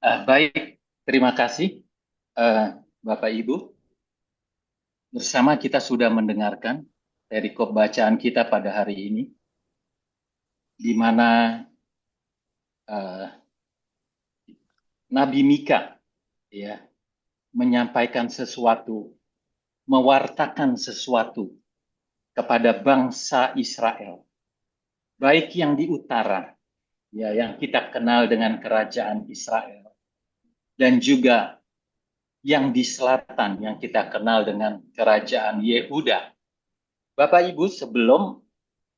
Baik, terima kasih eh, Bapak Ibu. Bersama kita sudah mendengarkan perikop bacaan kita pada hari ini, di mana eh, Nabi Mika ya menyampaikan sesuatu, mewartakan sesuatu kepada bangsa Israel, baik yang di utara, ya yang kita kenal dengan kerajaan Israel, dan juga yang di selatan yang kita kenal dengan kerajaan Yehuda. Bapak Ibu, sebelum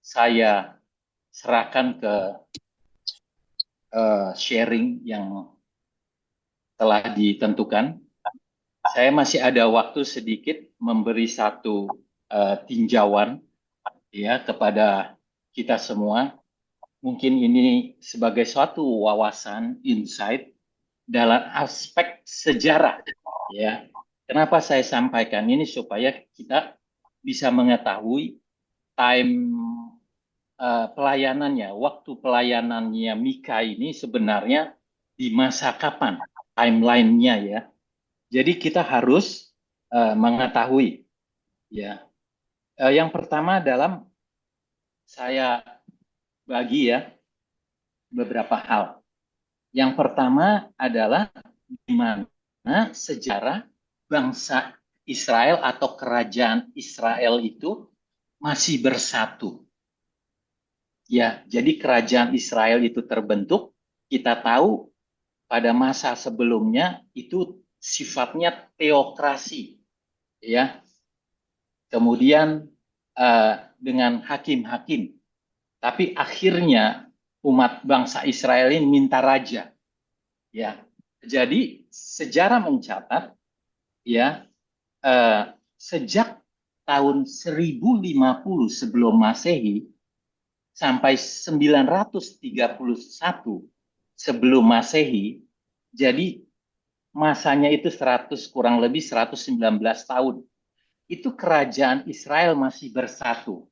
saya serahkan ke sharing yang telah ditentukan, saya masih ada waktu sedikit memberi satu tinjauan ya kepada kita semua. Mungkin ini sebagai suatu wawasan, insight dalam aspek sejarah ya. Kenapa saya sampaikan ini supaya kita bisa mengetahui time pelayanannya, waktu pelayanannya Mika ini sebenarnya di masa kapan, timelinenya ya. Jadi kita harus mengetahui ya. Yang pertama dalam saya bagi ya beberapa hal. Yang pertama adalah di mana sejarah bangsa Israel atau kerajaan Israel itu masih bersatu. Ya, jadi kerajaan Israel itu terbentuk, kita tahu pada masa sebelumnya itu sifatnya teokrasi, ya. Kemudian dengan hakim-hakim, tapi akhirnya umat bangsa Israel ini minta raja, ya. Jadi sejarah mencatat, ya, sejak tahun 1050 sebelum Masehi sampai 931 sebelum Masehi, jadi masanya itu 100 kurang lebih 119 tahun. Itu kerajaan Israel masih bersatu,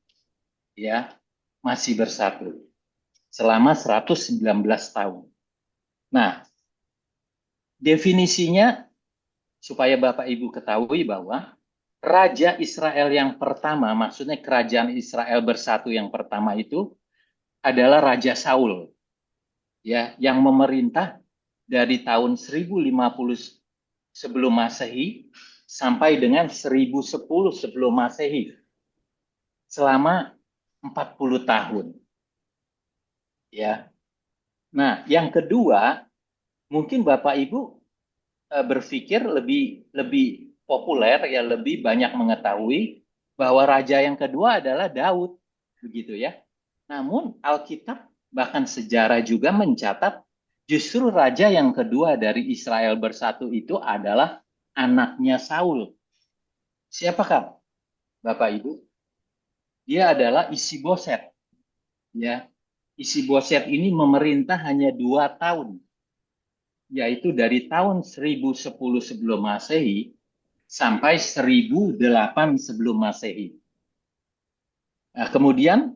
ya, masih bersatu selama 119 tahun. Nah, definisinya supaya Bapak Ibu ketahui bahwa Raja Israel yang pertama, maksudnya kerajaan Israel bersatu yang pertama itu adalah Raja Saul, ya, yang memerintah dari tahun 1050 sebelum Masehi sampai dengan 1010 sebelum Masehi, selama 40 tahun, ya. Nah, yang kedua, mungkin Bapak Ibu berpikir lebih lebih populer, ya, lebih banyak mengetahui bahwa raja yang kedua adalah Daud, begitu ya. Namun Alkitab bahkan sejarah juga mencatat justru raja yang kedua dari Israel bersatu itu adalah anaknya Saul. Siapakah Bapak Ibu? Dia adalah Isiboset. Ya, Isiboset ini memerintah hanya 2 tahun, yaitu dari tahun 1010 sebelum Masehi sampai 1008 sebelum Masehi. Nah, kemudian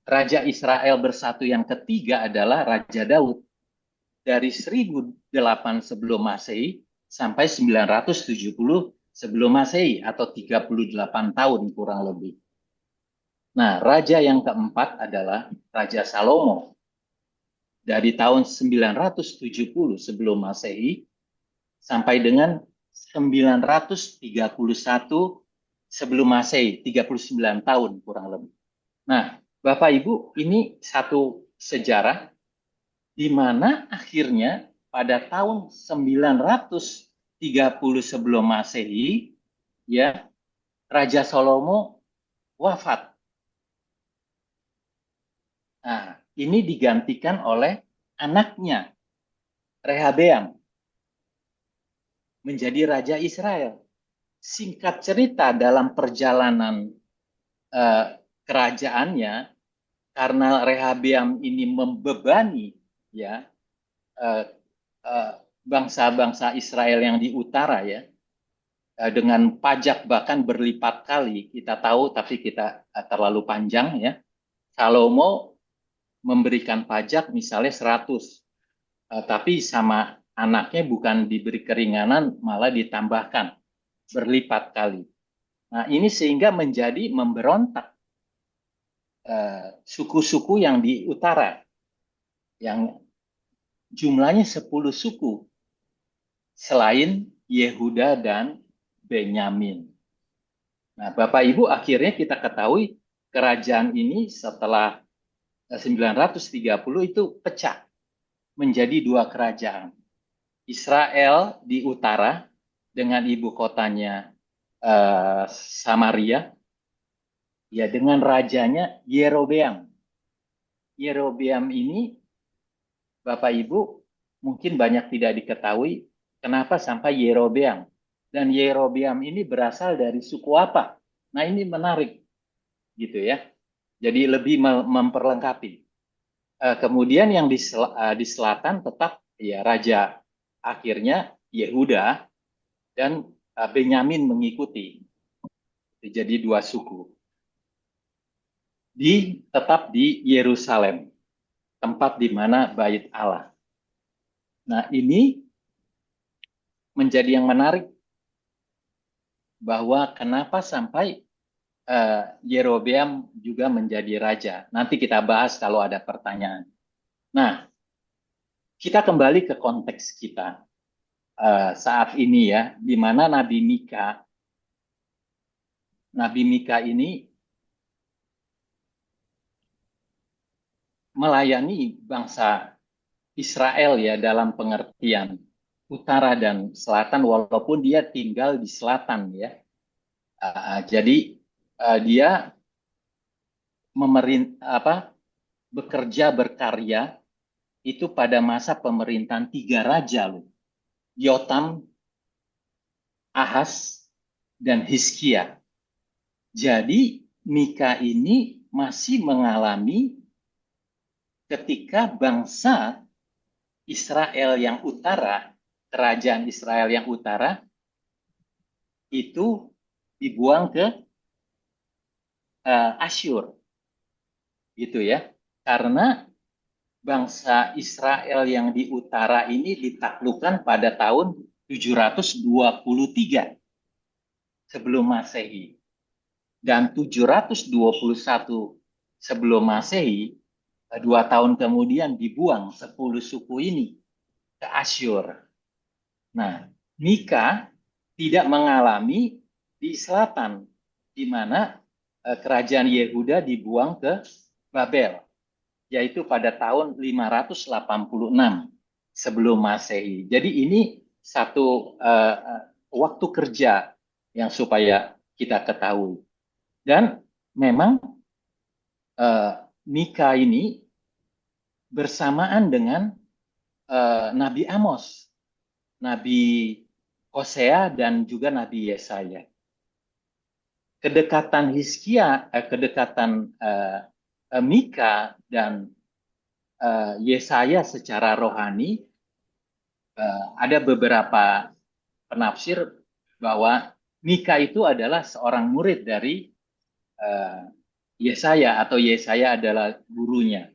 Raja Israel bersatu yang ketiga adalah Raja Daud dari 1008 sebelum Masehi sampai 970 sebelum Masehi atau 38 tahun kurang lebih. Nah, raja yang keempat adalah Raja Salomo dari tahun 970 sebelum Masehi sampai dengan 931 sebelum Masehi, 39 tahun kurang lebih. Nah, Bapak Ibu, ini satu sejarah di mana akhirnya pada tahun 930 sebelum Masehi, ya, Raja Salomo wafat. Nah, ini digantikan oleh anaknya Rehabeam menjadi Raja Israel. Singkat cerita dalam perjalanan eh, kerajaannya, karena Rehabeam ini membebani ya eh, eh, bangsa-bangsa Israel yang di utara ya dengan pajak bahkan berlipat kali, kita tahu tapi kita terlalu panjang ya. Salomo memberikan pajak misalnya 100, tapi sama anaknya bukan diberi keringanan, malah ditambahkan berlipat kali. Nah, ini sehingga menjadi memberontak suku-suku yang di utara, yang jumlahnya 10 suku, selain Yehuda dan Benyamin. Nah, Bapak Ibu, akhirnya kita ketahui kerajaan ini setelah 930 itu pecah menjadi dua kerajaan. Israel di utara dengan ibu kotanya Samaria, ya dengan rajanya Yerobeam. Yerobeam ini, Bapak Ibu, mungkin banyak tidak diketahui kenapa sampai Yerobeam. Dan Yerobeam ini berasal dari suku apa? Nah, ini menarik gitu ya. Jadi lebih memperlengkapi. Kemudian yang di selatan tetap ya raja akhirnya Yehuda dan Benyamin mengikuti. Jadi dua suku. Tetap di Yerusalem, tempat di mana bait Allah. Nah, ini menjadi yang menarik bahwa kenapa sampai Yerobeam juga menjadi raja. Nanti kita bahas kalau ada pertanyaan. Nah, kita kembali ke konteks kita saat ini ya, di mana Nabi Mika ini melayani bangsa Israel ya dalam pengertian utara dan selatan, walaupun dia tinggal di selatan ya. Jadi dia bekerja berkarya itu pada masa pemerintahan tiga raja loh. Yotam, Ahaz, dan Hizkia. Jadi Mika ini masih mengalami ketika bangsa Israel yang utara, kerajaan Israel yang utara, itu dibuang ke Asyur. Gitu ya. Karena bangsa Israel yang di utara ini ditaklukkan pada tahun 723 sebelum Masehi. Dan 721 sebelum Masehi, 2 tahun kemudian dibuang 10 suku ini ke Asyur. Nah, Mika tidak mengalami di selatan, di mana kerajaan Yehuda dibuang ke Babel, yaitu pada tahun 586 sebelum Masehi. Jadi ini satu waktu kerja yang supaya kita ketahui. Dan memang Mika ini bersamaan dengan Nabi Amos, Nabi Hosea, dan juga Nabi Yesaya. Kedekatan Mika dan Yesaya secara rohani, ada beberapa penafsir bahwa Mika itu adalah seorang murid dari Yesaya, atau Yesaya adalah gurunya.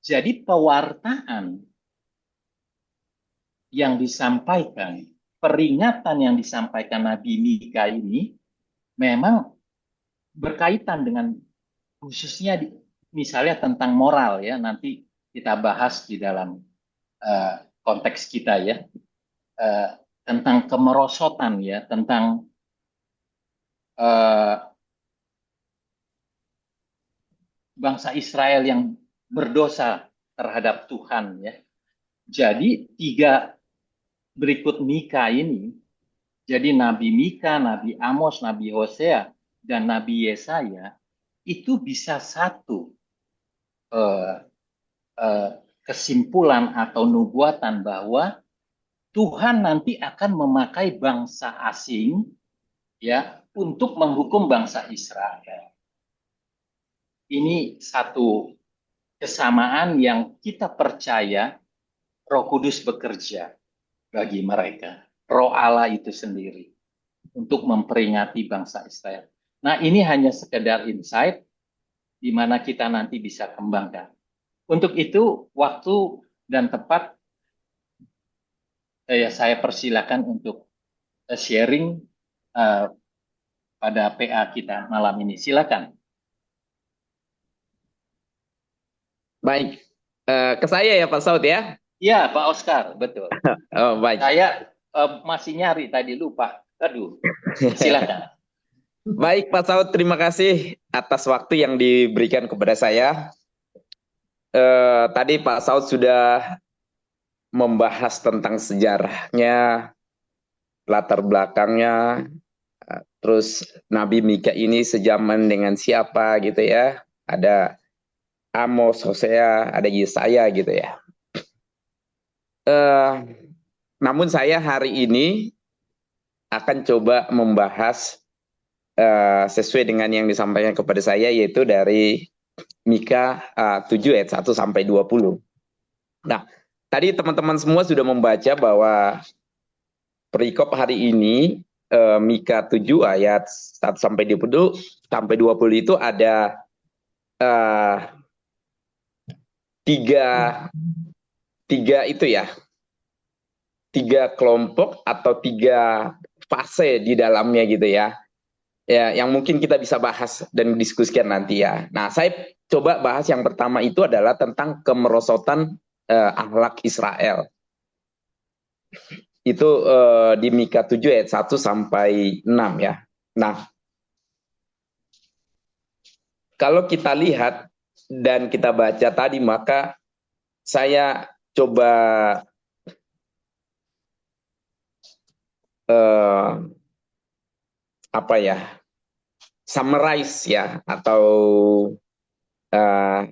Jadi pewartaan yang disampaikan, peringatan yang disampaikan Nabi Mika ini memang berkaitan dengan khususnya misalnya tentang moral ya, nanti kita bahas di dalam konteks kita ya, tentang kemerosotan ya, tentang bangsa Israel yang berdosa terhadap Tuhan ya. Jadi tiga berikut Mika ini, jadi Nabi Mika, Nabi Amos, Nabi Hosea, dan Nabi Yesaya itu bisa satu kesimpulan atau nubuatan bahwa Tuhan nanti akan memakai bangsa asing ya untuk menghukum bangsa Israel. Ini satu kesamaan yang kita percaya Roh Kudus bekerja bagi mereka. Roh Allah itu sendiri untuk memperingati bangsa Israel. Nah, ini hanya sekedar insight di mana kita nanti bisa kembangkan. Untuk itu, waktu dan tepat saya persilakan untuk sharing eh, pada PA kita malam ini. Silakan. Baik, ke saya ya Pak Saud ya. Ya, Pak Oscar, betul. Oh, baik. Saya masih nyari tadi lupa. Aduh, silakan. Baik Pak Saud, terima kasih atas waktu yang diberikan kepada saya. Tadi Pak Saud sudah membahas tentang sejarahnya, latar belakangnya, terus Nabi Mika ini sejaman dengan siapa gitu ya. Ada Amos, Hosea, ada Yesaya gitu ya. Eh, Namun saya hari ini akan coba membahas sesuai dengan yang disampaikan kepada saya, yaitu dari Mika 7 ayat 1 sampai 20. Nah, tadi teman-teman semua sudah membaca bahwa perikop hari ini Mika 7 ayat 1 sampai 20 itu ada uh, tiga tiga itu ya, tiga kelompok atau tiga fase di dalamnya gitu ya. Ya, yang mungkin kita bisa bahas dan diskusikan nanti ya. Nah, saya coba bahas yang pertama itu adalah tentang kemerosotan akhlak Israel. Itu di Mika 7 ayat 1 sampai 6 ya. Nah, kalau kita lihat dan kita baca tadi, maka saya coba eh, apa ya, summarize ya, atau eh,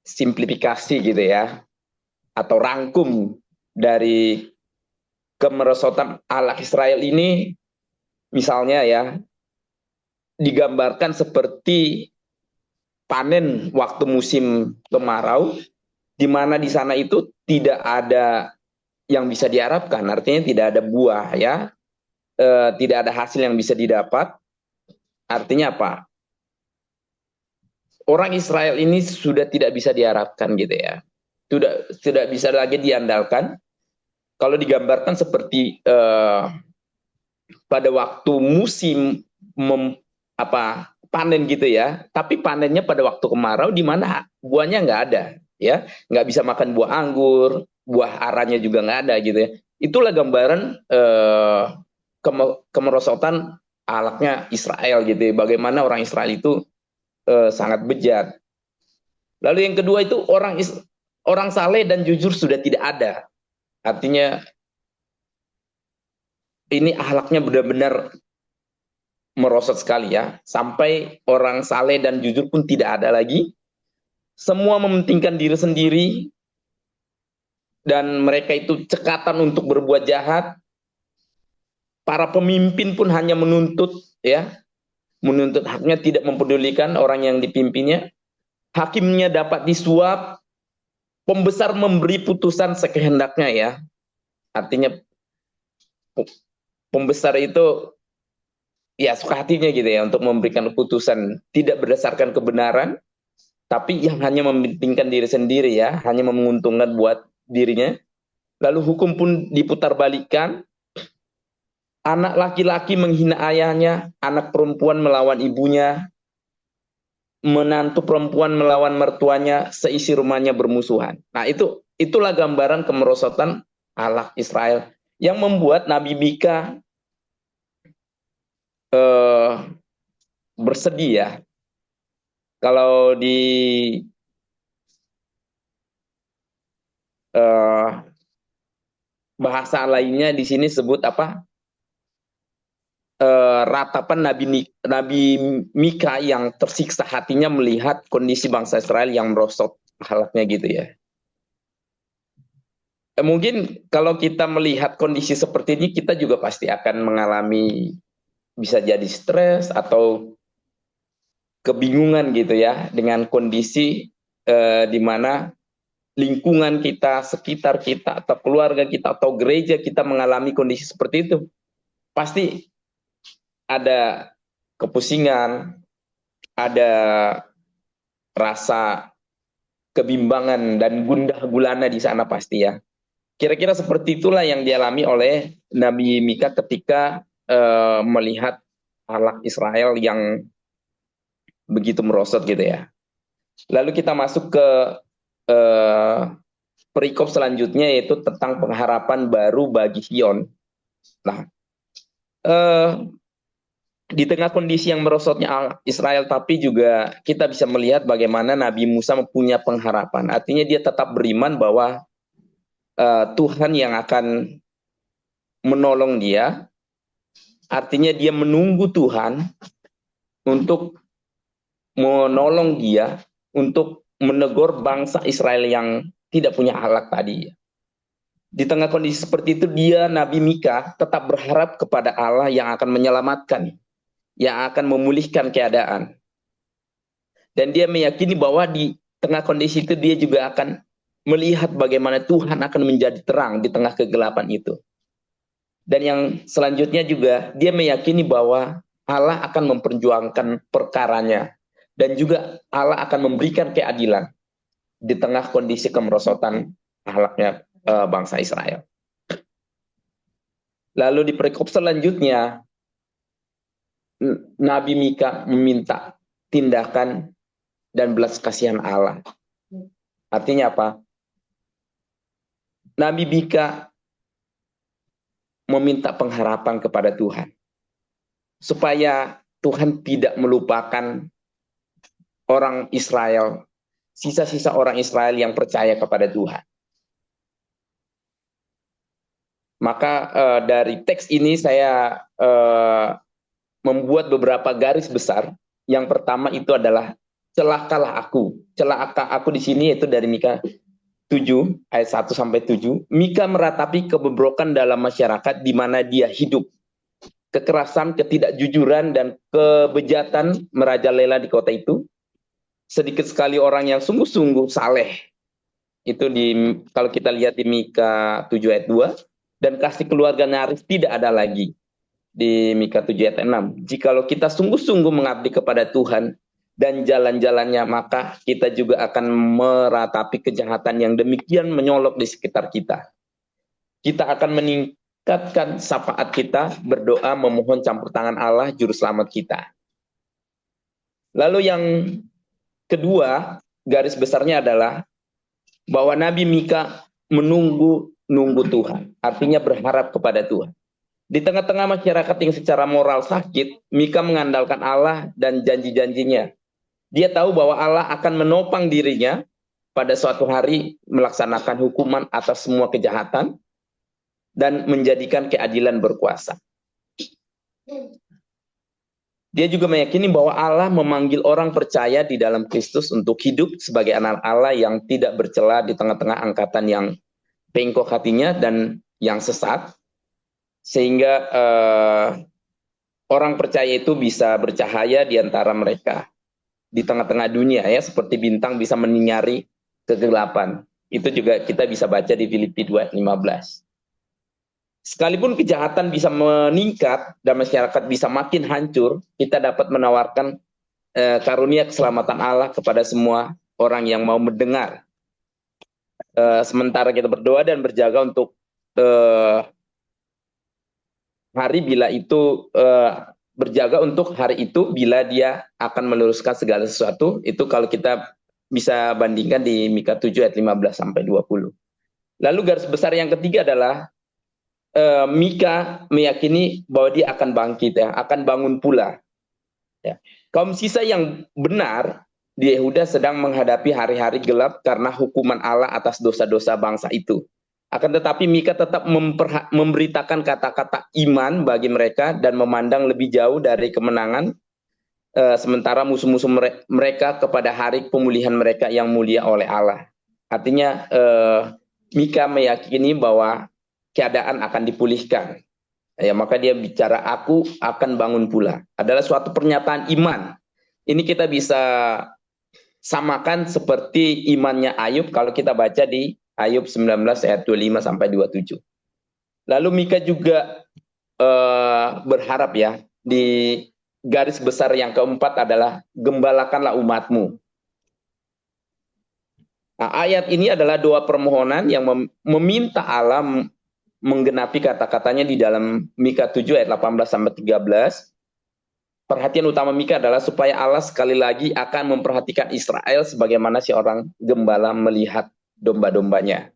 simplifikasi gitu ya, atau rangkum dari kemerosotan anak Israel ini, misalnya ya, digambarkan seperti panen waktu musim kemarau, di mana di sana itu tidak ada yang bisa diharapkan, artinya tidak ada buah ya, tidak ada hasil yang bisa didapat. Artinya apa? Orang Israel ini sudah tidak bisa diharapkan gitu ya, sudah tidak bisa lagi diandalkan. Kalau digambarkan seperti pada waktu musim panen gitu ya, tapi panennya pada waktu kemarau di mana buahnya nggak ada ya, nggak bisa makan buah anggur, buah aranya juga nggak ada gitu ya. Itulah gambaran kemerosotan alaknya Israel gitu ya, bagaimana orang Israel itu sangat bejat. Lalu yang kedua itu orang saleh dan jujur sudah tidak ada, artinya ini ahlaknya benar-benar merosot sekali ya, sampai orang saleh dan jujur pun tidak ada lagi. Semua mementingkan diri sendiri dan mereka itu cekatan untuk berbuat jahat. Para pemimpin pun hanya menuntut ya, menuntut haknya, tidak mempedulikan orang yang dipimpinnya. Hakimnya dapat disuap, pembesar memberi putusan sekehendaknya ya. Artinya pembesar itu ya suka hatinya gitu ya untuk memberikan putusan tidak berdasarkan kebenaran, tapi yang hanya mementingkan diri sendiri ya, hanya menguntungkan buat dirinya. Lalu hukum pun diputarbalikkan, anak laki-laki menghina ayahnya, anak perempuan melawan ibunya, menantu perempuan melawan mertuanya, seisi rumahnya bermusuhan. Nah, itulah gambaran kemerosotan Allah Israel yang membuat Nabi Mika eh, bersedih ya. Kalau di eh, bahasa lainnya di sini sebut apa? Ratapan Nabi Mika yang tersiksa hatinya melihat kondisi bangsa Israel yang merosot halaknya gitu ya. Mungkin kalau kita melihat kondisi seperti ini, kita juga pasti akan mengalami, bisa jadi stres atau kebingungan gitu ya, dengan kondisi di mana lingkungan kita, sekitar kita, atau keluarga kita, atau gereja kita mengalami kondisi seperti itu. Pasti ada kepusingan, ada rasa kebimbangan dan gundah gulana di sana pasti ya. Kira-kira seperti itulah yang dialami oleh Nabi Mika ketika melihat anak Israel yang begitu merosot gitu ya. Lalu kita masuk ke eh, perikop selanjutnya, yaitu tentang pengharapan baru bagi Sion. Nah, eh, di tengah kondisi yang merosotnya Israel, tapi juga kita bisa melihat bagaimana Nabi Musa mempunyai pengharapan. Artinya dia tetap beriman bahwa Tuhan yang akan menolong dia. Artinya dia menunggu Tuhan untuk menolong dia, untuk menegur bangsa Israel yang tidak punya akhlak tadi. Di tengah kondisi seperti itu, dia, Nabi Mika, tetap berharap kepada Allah yang akan menyelamatkan, yang akan memulihkan keadaan. Dan dia meyakini bahwa di tengah kondisi itu dia juga akan melihat bagaimana Tuhan akan menjadi terang di tengah kegelapan itu. Dan yang selanjutnya juga dia meyakini bahwa Allah akan memperjuangkan perkaranya. Dan juga Allah akan memberikan keadilan di tengah kondisi kemerosotan akhlaknya bangsa Israel. Lalu di perikop selanjutnya, Nabi Mika meminta tindakan dan belas kasihan Allah. Artinya apa? Nabi Mika meminta pengharapan kepada Tuhan. Supaya Tuhan tidak melupakan orang Israel, sisa-sisa orang Israel yang percaya kepada Tuhan. Maka dari teks ini saya membuat beberapa garis besar. Yang pertama itu adalah celakalah aku. Celaka aku di sini itu dari Mika 7 ayat 1 sampai 7. Mika meratapi kebobrokan dalam masyarakat di mana dia hidup. Kekerasan, ketidakjujuran dan kebejatan merajalela di kota itu. Sedikit sekali orang yang sungguh-sungguh saleh. Itu kalau kita lihat di Mika 7 ayat 2. Dan kasih keluarga nyaris tidak ada lagi di Mika 7 ayat 6. Jikalau kita sungguh-sungguh mengabdi kepada Tuhan dan jalan-jalannya, maka kita juga akan meratapi kejahatan yang demikian menyolok di sekitar kita. Kita akan meningkatkan syafaat kita, berdoa memohon campur tangan Allah juru selamat kita. Lalu yang kedua, garis besarnya adalah bahwa Nabi Mika menunggu Tuhan. Artinya berharap kepada Tuhan. Di tengah-tengah masyarakat yang secara moral sakit, Mika mengandalkan Allah dan janji-janjinya. Dia tahu bahwa Allah akan menopang dirinya pada suatu hari melaksanakan hukuman atas semua kejahatan dan menjadikan keadilan berkuasa. Dia juga meyakini bahwa Allah memanggil orang percaya di dalam Kristus untuk hidup sebagai anak Allah yang tidak bercela di tengah-tengah angkatan yang bengkok hatinya dan yang sesat, sehingga orang percaya itu bisa bercahaya di antara mereka di tengah-tengah dunia, ya, seperti bintang bisa menyinari kegelapan. Itu juga kita bisa baca di Filipi 2:15. Sekalipun kejahatan bisa meningkat dan masyarakat bisa makin hancur, kita dapat menawarkan karunia keselamatan Allah kepada semua orang yang mau mendengar. Sementara kita berdoa dan berjaga untuk hari bila itu berjaga untuk hari itu bila dia akan meluruskan segala sesuatu. Itu kalau kita bisa bandingkan di Mika 7 ayat 15 sampai 20. Lalu garis besar yang ketiga adalah Mika meyakini bahwa dia akan bangkit, ya, akan bangun pula. Ya. Kaum sisa yang benar di Yehuda sedang menghadapi hari-hari gelap karena hukuman Allah atas dosa-dosa bangsa itu. Akan tetapi Mika tetap memberitakan kata-kata iman bagi mereka dan memandang lebih jauh dari kemenangan, sementara musuh-musuh mereka kepada hari pemulihan mereka yang mulia oleh Allah. Artinya Mika meyakini bahwa keadaan akan dipulihkan. Ya, maka dia bicara aku akan bangun pula. Adalah suatu pernyataan iman. Ini kita bisa samakan seperti imannya Ayub kalau kita baca di Ayub 19 ayat 25 sampai 27. Lalu Mika juga berharap, ya, di garis besar yang keempat adalah gembalakanlah umatmu. Nah, ayat ini adalah doa permohonan yang meminta Allah menggenapi kata-katanya di dalam Mika 7 ayat 18 sampai 13. Perhatian utama Mika adalah supaya Allah sekali lagi akan memperhatikan Israel sebagaimana si orang gembala melihat domba-dombanya.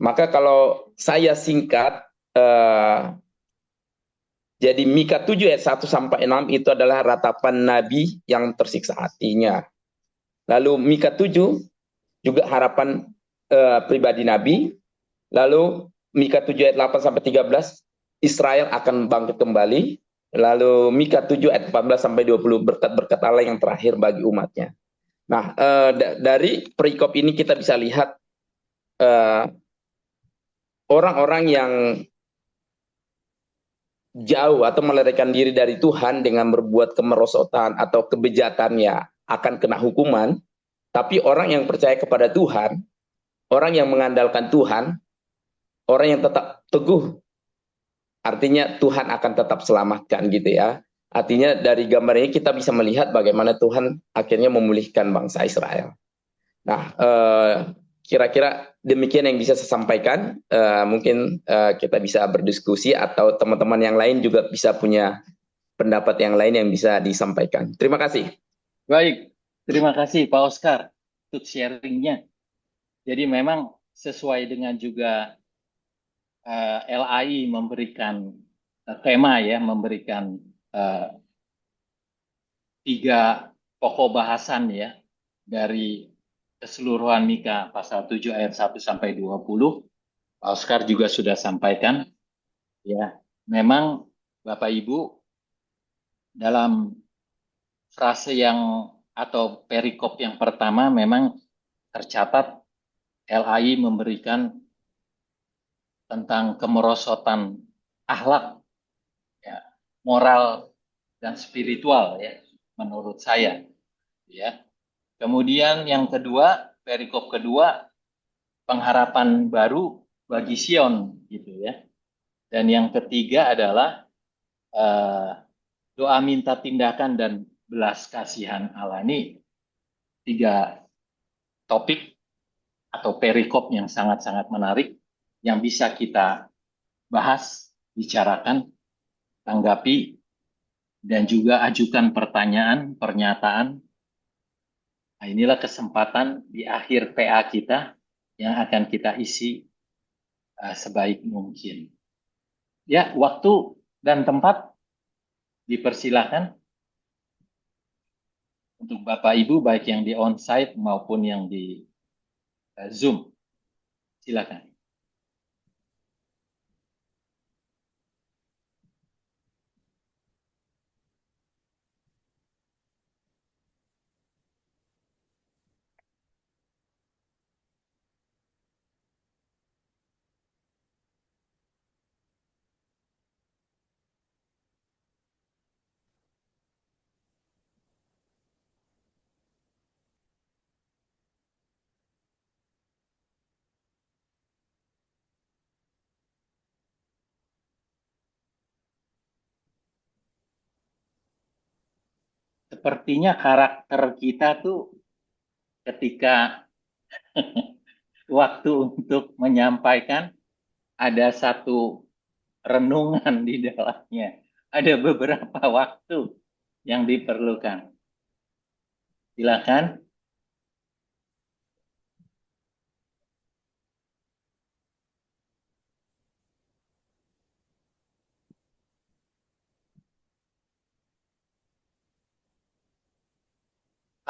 Maka kalau saya singkat, jadi Mika 7 ayat 1 sampai 6 itu adalah ratapan Nabi yang tersiksa hatinya. Lalu Mika 7 juga harapan pribadi Nabi. Lalu Mika 7 ayat 8 sampai 13 Israel akan bangkit kembali. Lalu Mika 7 ayat 14 sampai 20 berkat-berkat Allah yang terakhir bagi umatnya. Nah, dari perikop ini kita bisa lihat orang-orang yang jauh atau melarikan diri dari Tuhan dengan berbuat kemerosotan atau kebejatannya akan kena hukuman. Tapi orang yang percaya kepada Tuhan, orang yang mengandalkan Tuhan, orang yang tetap teguh, artinya Tuhan akan tetap selamatkan gitu ya. Artinya dari gambar ini kita bisa melihat bagaimana Tuhan akhirnya memulihkan bangsa Israel. Nah, kira-kira demikian yang bisa saya sampaikan. Mungkin kita bisa berdiskusi atau teman-teman yang lain juga bisa punya pendapat yang lain yang bisa disampaikan. Terima kasih. Baik, terima kasih Pak Oscar untuk sharingnya. Jadi memang sesuai dengan juga LAI memberikan tema ya, memberikan uh, 3 pokok bahasan ya dari keseluruhan Mika pasal 7 ayat 1 sampai 20. Pak Oscar juga sudah sampaikan ya. Memang Bapak Ibu dalam frase yang atau perikop yang pertama memang tercatat LAI memberikan tentang kemerosotan akhlak, ya, moral dan spiritual ya, menurut saya. Ya. Kemudian yang kedua, perikop kedua, pengharapan baru bagi Sion, gitu ya. Dan yang ketiga adalah doa minta tindakan dan belas kasihan Allah. Ini 3 topik atau perikop yang sangat-sangat menarik yang bisa kita bahas, bicarakan, tanggapi, dan juga ajukan pertanyaan, pernyataan. Nah, inilah kesempatan di akhir PA kita yang akan kita isi sebaik mungkin. Ya, waktu dan tempat dipersilakan untuk Bapak Ibu baik yang di onsite maupun yang di Zoom. Silakan. Sepertinya karakter kita tuh ketika waktu untuk menyampaikan ada satu renungan di dalamnya. Ada beberapa waktu yang diperlukan. Silakan.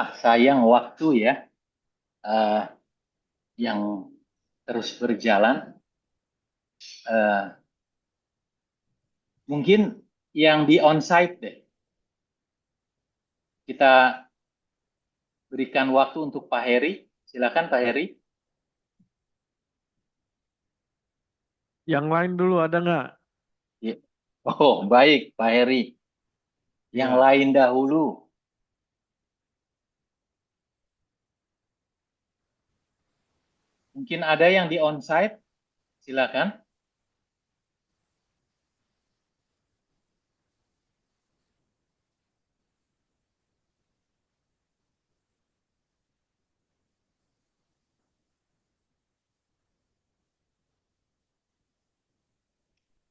Sayang waktu ya uh, yang terus berjalan. Uh, Mungkin yang di onsite deh. Kita berikan waktu untuk Pak Heri. Silakan Pak Heri. Yang lain dulu ada nggak? Oh, baik Pak Heri. Yang Ya. lain dahulu. Mungkin ada yang di onsite. Silakan.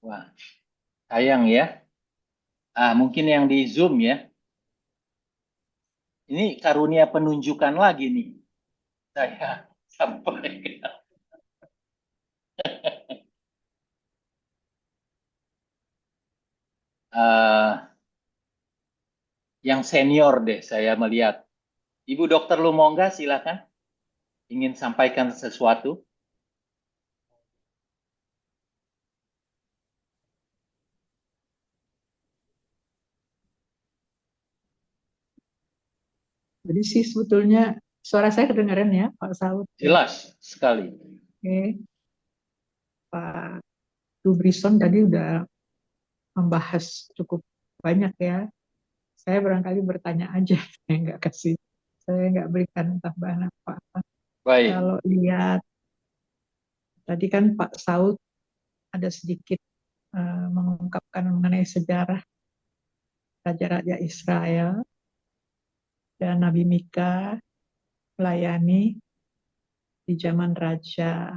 Wah, sayang ya. Mungkin yang di Zoom ya. Ini karunia penunjukan lagi nih. Saya sampai. eh, yang senior deh saya melihat. Ibu Dokter Lumongga, silakan. Ingin sampaikan sesuatu. Jadi sih sebetulnya suara saya kedengaran ya, Pak Saud. Jelas sekali. Oke, Pak Dubrison tadi udah membahas cukup banyak ya. Saya barangkali bertanya aja, saya nggak berikan tambahan apa-apa. Baik. Kalau lihat tadi kan Pak Saud ada sedikit mengungkapkan mengenai sejarah raja-raja Israel dan Nabi Mika melayani di zaman Raja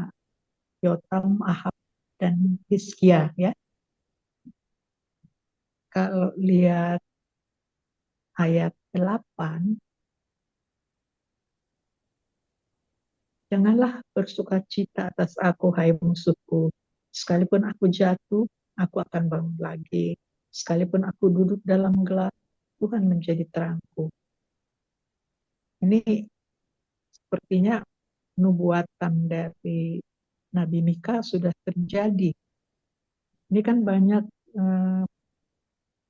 Yotam, Ahab, dan Hizkia ya. Kalau lihat ayat 8, janganlah bersukacita atas aku, hai musuhku. Sekalipun aku jatuh, aku akan bangun lagi. Sekalipun aku duduk dalam gelap, Tuhan menjadi terangku. Ini sepertinya nubuatan dari Nabi Mika sudah terjadi. Ini kan banyak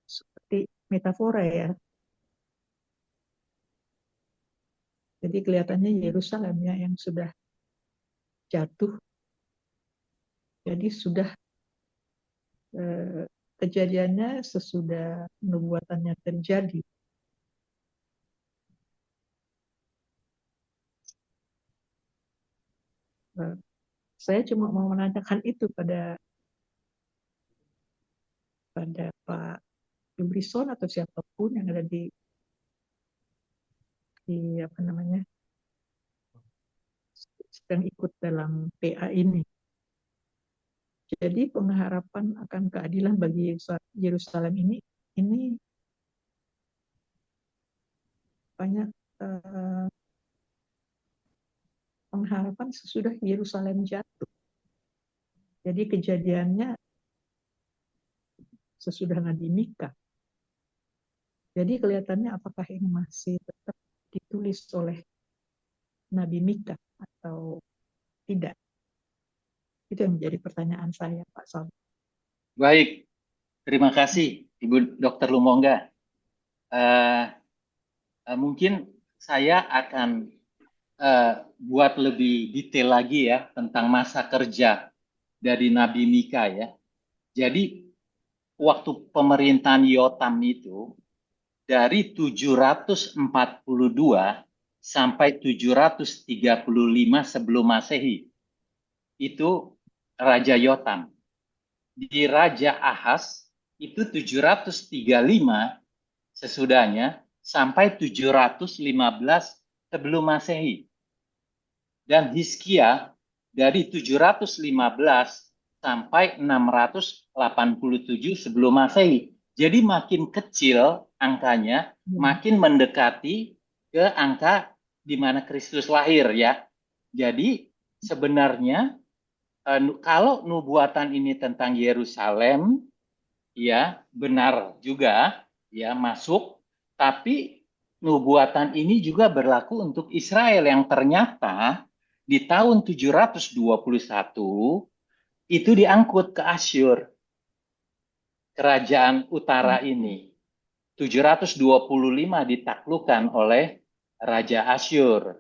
seperti metafora ya. Jadi kelihatannya Yerusalem ya yang sudah jatuh. Jadi sudah kejadiannya sesudah nubuatannya terjadi. Saya cuma mau menanyakan itu pada Pak Dubrison atau siapapun yang ada di apa namanya sedang ikut dalam PA ini. Jadi pengharapan akan keadilan bagi Yerusalem ini banyak pengharapan sesudah Yerusalem jatuh. Jadi kejadiannya sesudah Nabi Mika. Jadi kelihatannya apakah ini masih tetap ditulis oleh Nabi Mika atau tidak? Itu yang menjadi pertanyaan saya, Pak Sol. Baik, terima kasih Ibu Dokter Lumongga. Mungkin saya akan buat lebih detail lagi ya tentang masa kerja dari Nabi Mika ya. Jadi waktu pemerintahan Yotam itu dari 742 sampai 735 sebelum Masehi. Itu Raja Yotam. Di Raja Ahaz itu 735 sesudahnya sampai 715 sebelum Masehi. Dan Hizkia dari 715 sampai 687 sebelum Masehi. Jadi makin kecil angkanya, makin mendekati ke angka di mana Kristus lahir ya. Jadi sebenarnya kalau nubuatan ini tentang Yerusalem ya benar juga ya masuk, tapi nubuatan ini juga berlaku untuk Israel yang ternyata di tahun 721 itu diangkut ke Asyur, kerajaan utara ini. 725 ditaklukkan oleh Raja Asyur.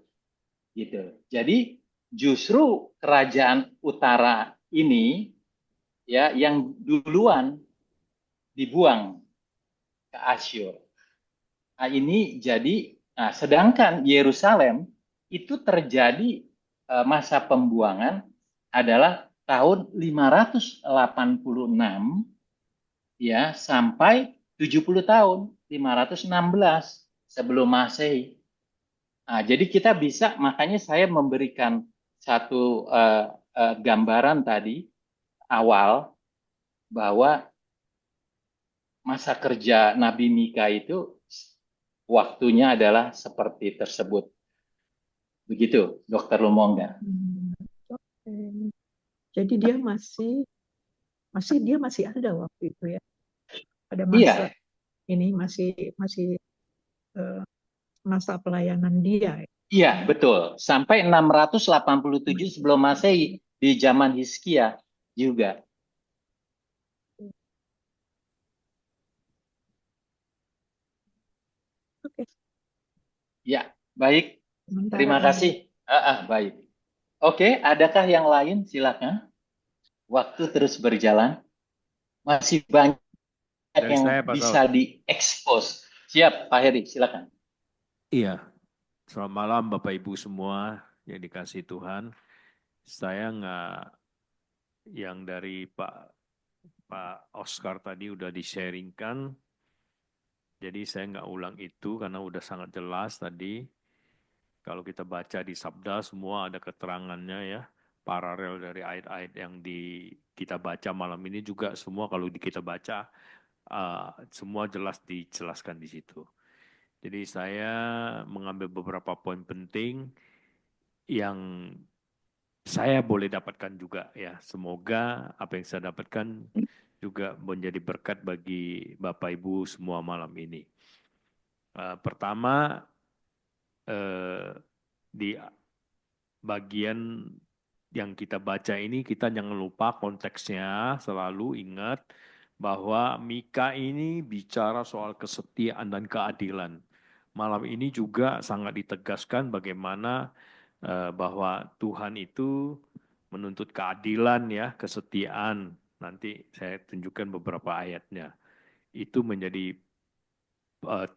Gitu. Jadi justru kerajaan utara ini ya yang duluan dibuang ke Asyur. Nah, ini jadi sedangkan Yerusalem itu terjadi masa pembuangan adalah tahun 586 ya sampai 70 tahun 516 sebelum Masehi. Nah, jadi kita bisa makanya saya memberikan satu gambaran tadi awal bahwa masa kerja Nabi Mika itu waktunya adalah seperti tersebut. Begitu, Dokter Lumonga. Oke. Jadi dia masih ada waktu itu ya. Pada masa Iya, ini masih masa pelayanan dia. iya, betul. Sampai 687 sebelum Masehi di zaman Hizkia juga. Oke, Ya, baik. sementara Terima ini kasih. Baik. Oke, adakah yang lain? Silakan. Waktu terus berjalan. Masih banyak Dari yang saya, bisa Pastor. diekspos. Siap, Pak Heri, silakan. Iya, selamat malam Bapak Ibu semua yang dikasih Tuhan. Saya nggak yang dari Pak Oscar tadi udah di-sharingkan, jadi saya nggak ulang itu karena udah sangat jelas tadi. Kalau kita baca di Sabda semua ada keterangannya ya, paralel dari ayat-ayat yang kita baca malam ini juga semua kalau kita baca semua jelas dijelaskan di situ. Jadi saya mengambil beberapa poin penting yang saya boleh dapatkan juga ya. Semoga apa yang saya dapatkan juga menjadi berkat bagi Bapak Ibu semua malam ini. Pertama, di bagian yang kita baca ini kita jangan lupa konteksnya, selalu ingat bahwa Mika ini bicara soal kesetiaan dan keadilan. Malam ini juga sangat ditegaskan bagaimana bahwa Tuhan itu menuntut keadilan ya, kesetiaan. Nanti saya tunjukkan beberapa ayatnya. Itu menjadi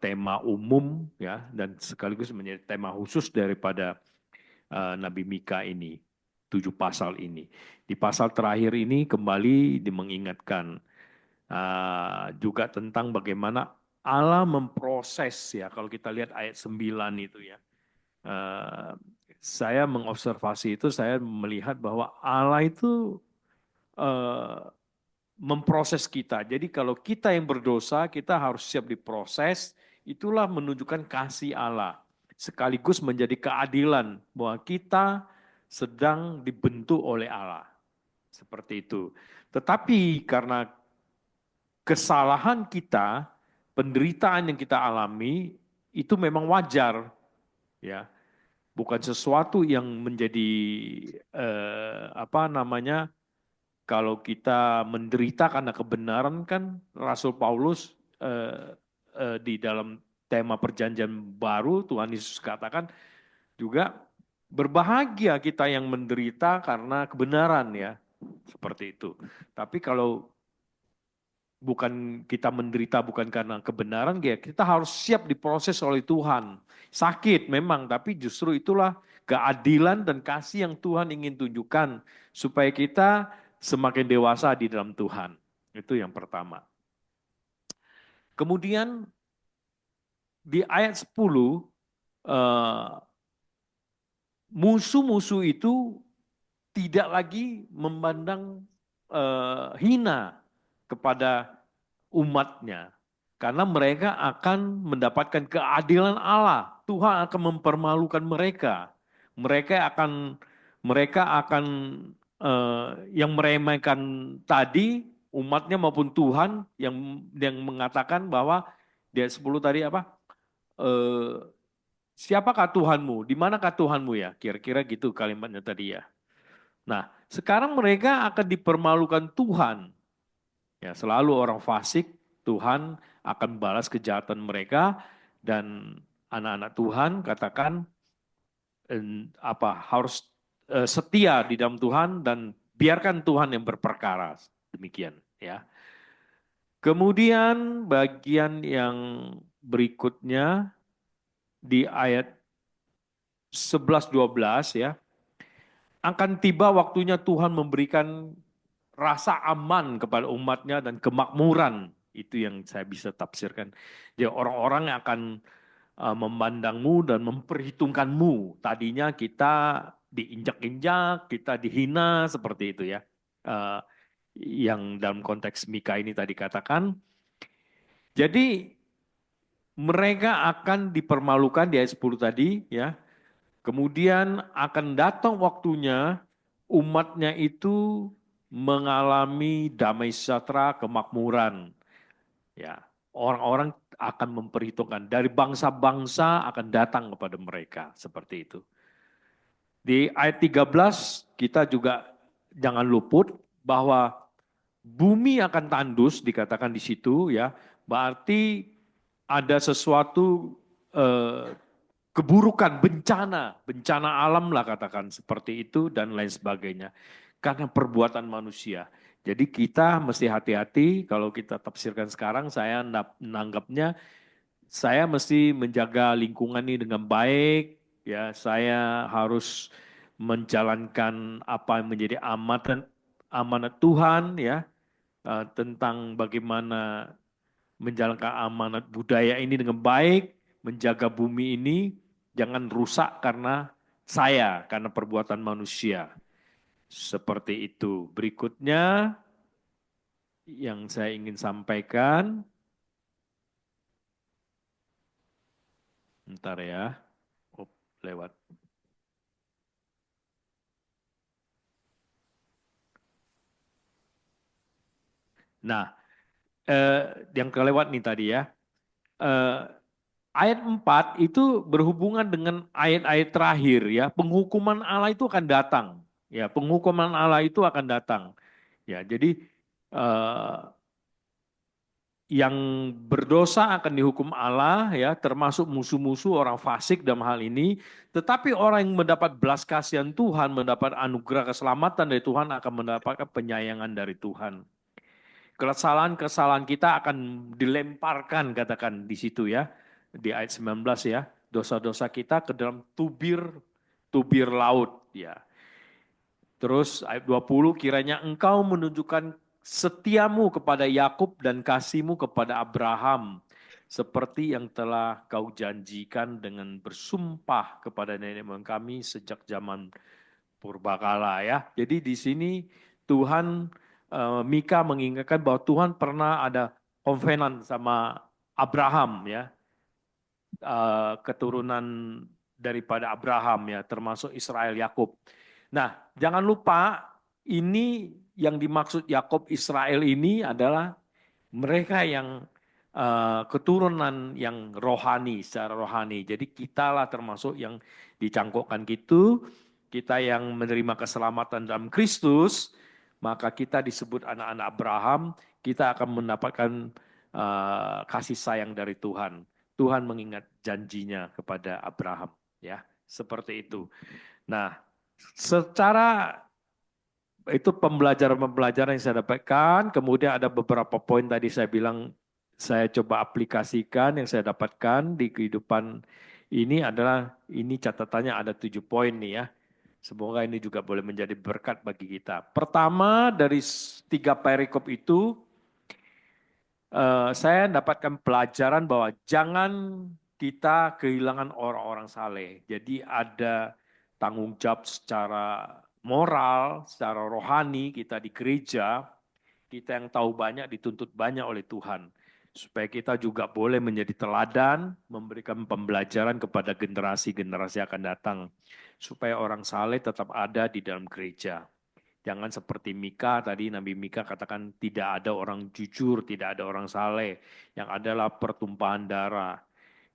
tema umum ya dan sekaligus menjadi tema khusus daripada Nabi Mika ini, 7 pasal ini. Di pasal terakhir ini kembali mengingatkan juga tentang bagaimana Allah memproses ya, kalau kita lihat ayat 9 itu ya. Saya mengobservasi itu, saya melihat bahwa Allah itu memproses kita. Jadi kalau kita yang berdosa, kita harus siap diproses. Itulah menunjukkan kasih Allah. Sekaligus menjadi keadilan bahwa kita sedang dibentuk oleh Allah. Seperti itu. Tetapi karena kesalahan kita, penderitaan yang kita alami, itu memang wajar. Ya, bukan sesuatu yang menjadi apa namanya, kalau kita menderita karena kebenaran kan Rasul Paulus di dalam tema perjanjian baru Tuhan Yesus katakan juga berbahagia kita yang menderita karena kebenaran ya, seperti itu. Tapi kalau bukan kita menderita bukan karena kebenaran, ya kita harus siap diproses oleh Tuhan. Sakit memang, tapi justru itulah keadilan dan kasih yang Tuhan ingin tunjukkan supaya kita semakin dewasa di dalam Tuhan. Itu yang pertama. Kemudian di ayat 10, musuh-musuh itu tidak lagi memandang hina kepada umatnya. Karena mereka akan mendapatkan keadilan Allah. Tuhan akan mempermalukan mereka. Mereka akan yang meremehkan tadi umatnya maupun Tuhan yang mengatakan bahwa di ayat 10 tadi apa? Siapakah Tuhanmu? Di manakah Tuhanmu ya? Kira-kira gitu kalimatnya tadi ya. Nah, sekarang mereka akan dipermalukan Tuhan. Ya, selalu orang fasik, Tuhan akan balas kejahatan mereka dan anak-anak Tuhan katakan harus setia di dalam Tuhan dan biarkan Tuhan yang berperkara. Demikian ya. Kemudian bagian yang berikutnya di ayat 11-12 ya. Akan tiba waktunya Tuhan memberikan rasa aman kepada umatnya dan kemakmuran. Itu yang saya bisa tafsirkan. Jadi orang-orang yang akan memandangmu dan memperhitungkanmu. Tadinya kita diinjak-injak, kita dihina seperti itu ya. yang dalam konteks Mika ini tadi katakan. Jadi mereka akan dipermalukan di ayat 10 tadi ya. Kemudian akan datang waktunya umatnya itu mengalami damai sejahtera, kemakmuran. Ya, orang-orang akan memperhitungkan dari bangsa-bangsa akan datang kepada mereka seperti itu. Di ayat 13 kita juga jangan luput bahwa bumi akan tandus dikatakan di situ ya. Berarti ada sesuatu keburukan, bencana alam lah katakan seperti itu dan lain sebagainya. Karena perbuatan manusia. Jadi kita mesti hati-hati kalau kita tafsirkan sekarang saya menanggapnya saya mesti menjaga lingkungan ini dengan baik, ya saya harus menjalankan apa yang menjadi amanat Tuhan ya tentang bagaimana menjalankan amanat budaya ini dengan baik, menjaga bumi ini jangan rusak karena perbuatan manusia. Seperti itu. Berikutnya yang saya ingin sampaikan, bentar ya, lewat. Nah, yang kelewat nih tadi ya. Ayat 4 itu berhubungan dengan ayat-ayat terakhir ya. Penghukuman Allah itu akan datang. Ya, penghukuman Allah itu akan datang. Ya, jadi yang berdosa akan dihukum Allah ya, termasuk musuh-musuh orang fasik dalam hal ini. Tetapi orang yang mendapat belas kasihan Tuhan, mendapat anugerah keselamatan dari Tuhan akan mendapatkan penyayangan dari Tuhan. Kesalahan-kesalahan kita akan dilemparkan katakan di situ ya. Di ayat 19 ya. Dosa-dosa kita ke dalam tubir laut ya. Terus ayat 20 kiranya engkau menunjukkan setiamu kepada Yakub dan kasihmu kepada Abraham. Seperti yang telah kau janjikan dengan bersumpah kepada nenek moyang kami sejak zaman purbakala ya. Jadi di sini Tuhan Mika mengingatkan bahwa Tuhan pernah ada covenant sama Abraham ya, keturunan daripada Abraham ya, termasuk Israel Yakub. Nah, jangan lupa ini yang dimaksud Yakub Israel ini adalah mereka yang keturunan yang rohani, secara rohani. Jadi kitalah termasuk yang dicangkokkan gitu, kita yang menerima keselamatan dalam Kristus, maka kita disebut anak-anak Abraham, kita akan mendapatkan kasih sayang dari Tuhan. Tuhan mengingat janjinya kepada Abraham, ya, seperti itu. Nah, secara itu pembelajaran-pembelajaran yang saya dapatkan, kemudian ada beberapa poin tadi saya bilang saya coba aplikasikan yang saya dapatkan di kehidupan ini adalah, ini catatannya ada 7 poin nih ya. Semoga ini juga boleh menjadi berkat bagi kita. Pertama dari 3 perikop itu, saya dapatkan pelajaran bahwa jangan kita kehilangan orang-orang saleh. Jadi ada tanggung jawab secara moral, secara rohani kita di gereja, kita yang tahu banyak dituntut banyak oleh Tuhan. Supaya kita juga boleh menjadi teladan, memberikan pembelajaran kepada generasi-generasi akan datang. Supaya orang saleh tetap ada di dalam gereja. Jangan seperti Mika tadi, Nabi Mika katakan tidak ada orang jujur, tidak ada orang saleh, yang adalah pertumpahan darah.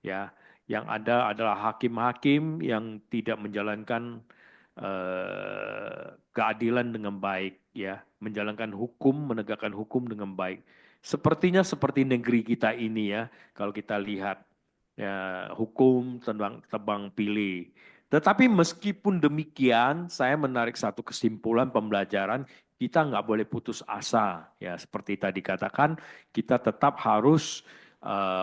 Ya, yang ada adalah hakim-hakim yang tidak menjalankan keadilan dengan baik, ya, menjalankan hukum, menegakkan hukum dengan baik. Sepertinya seperti negeri kita ini ya, kalau kita lihat ya, hukum tebang pilih. Tetapi meskipun demikian, saya menarik satu kesimpulan pembelajaran, kita nggak boleh putus asa. Ya, seperti tadi katakan, kita tetap harus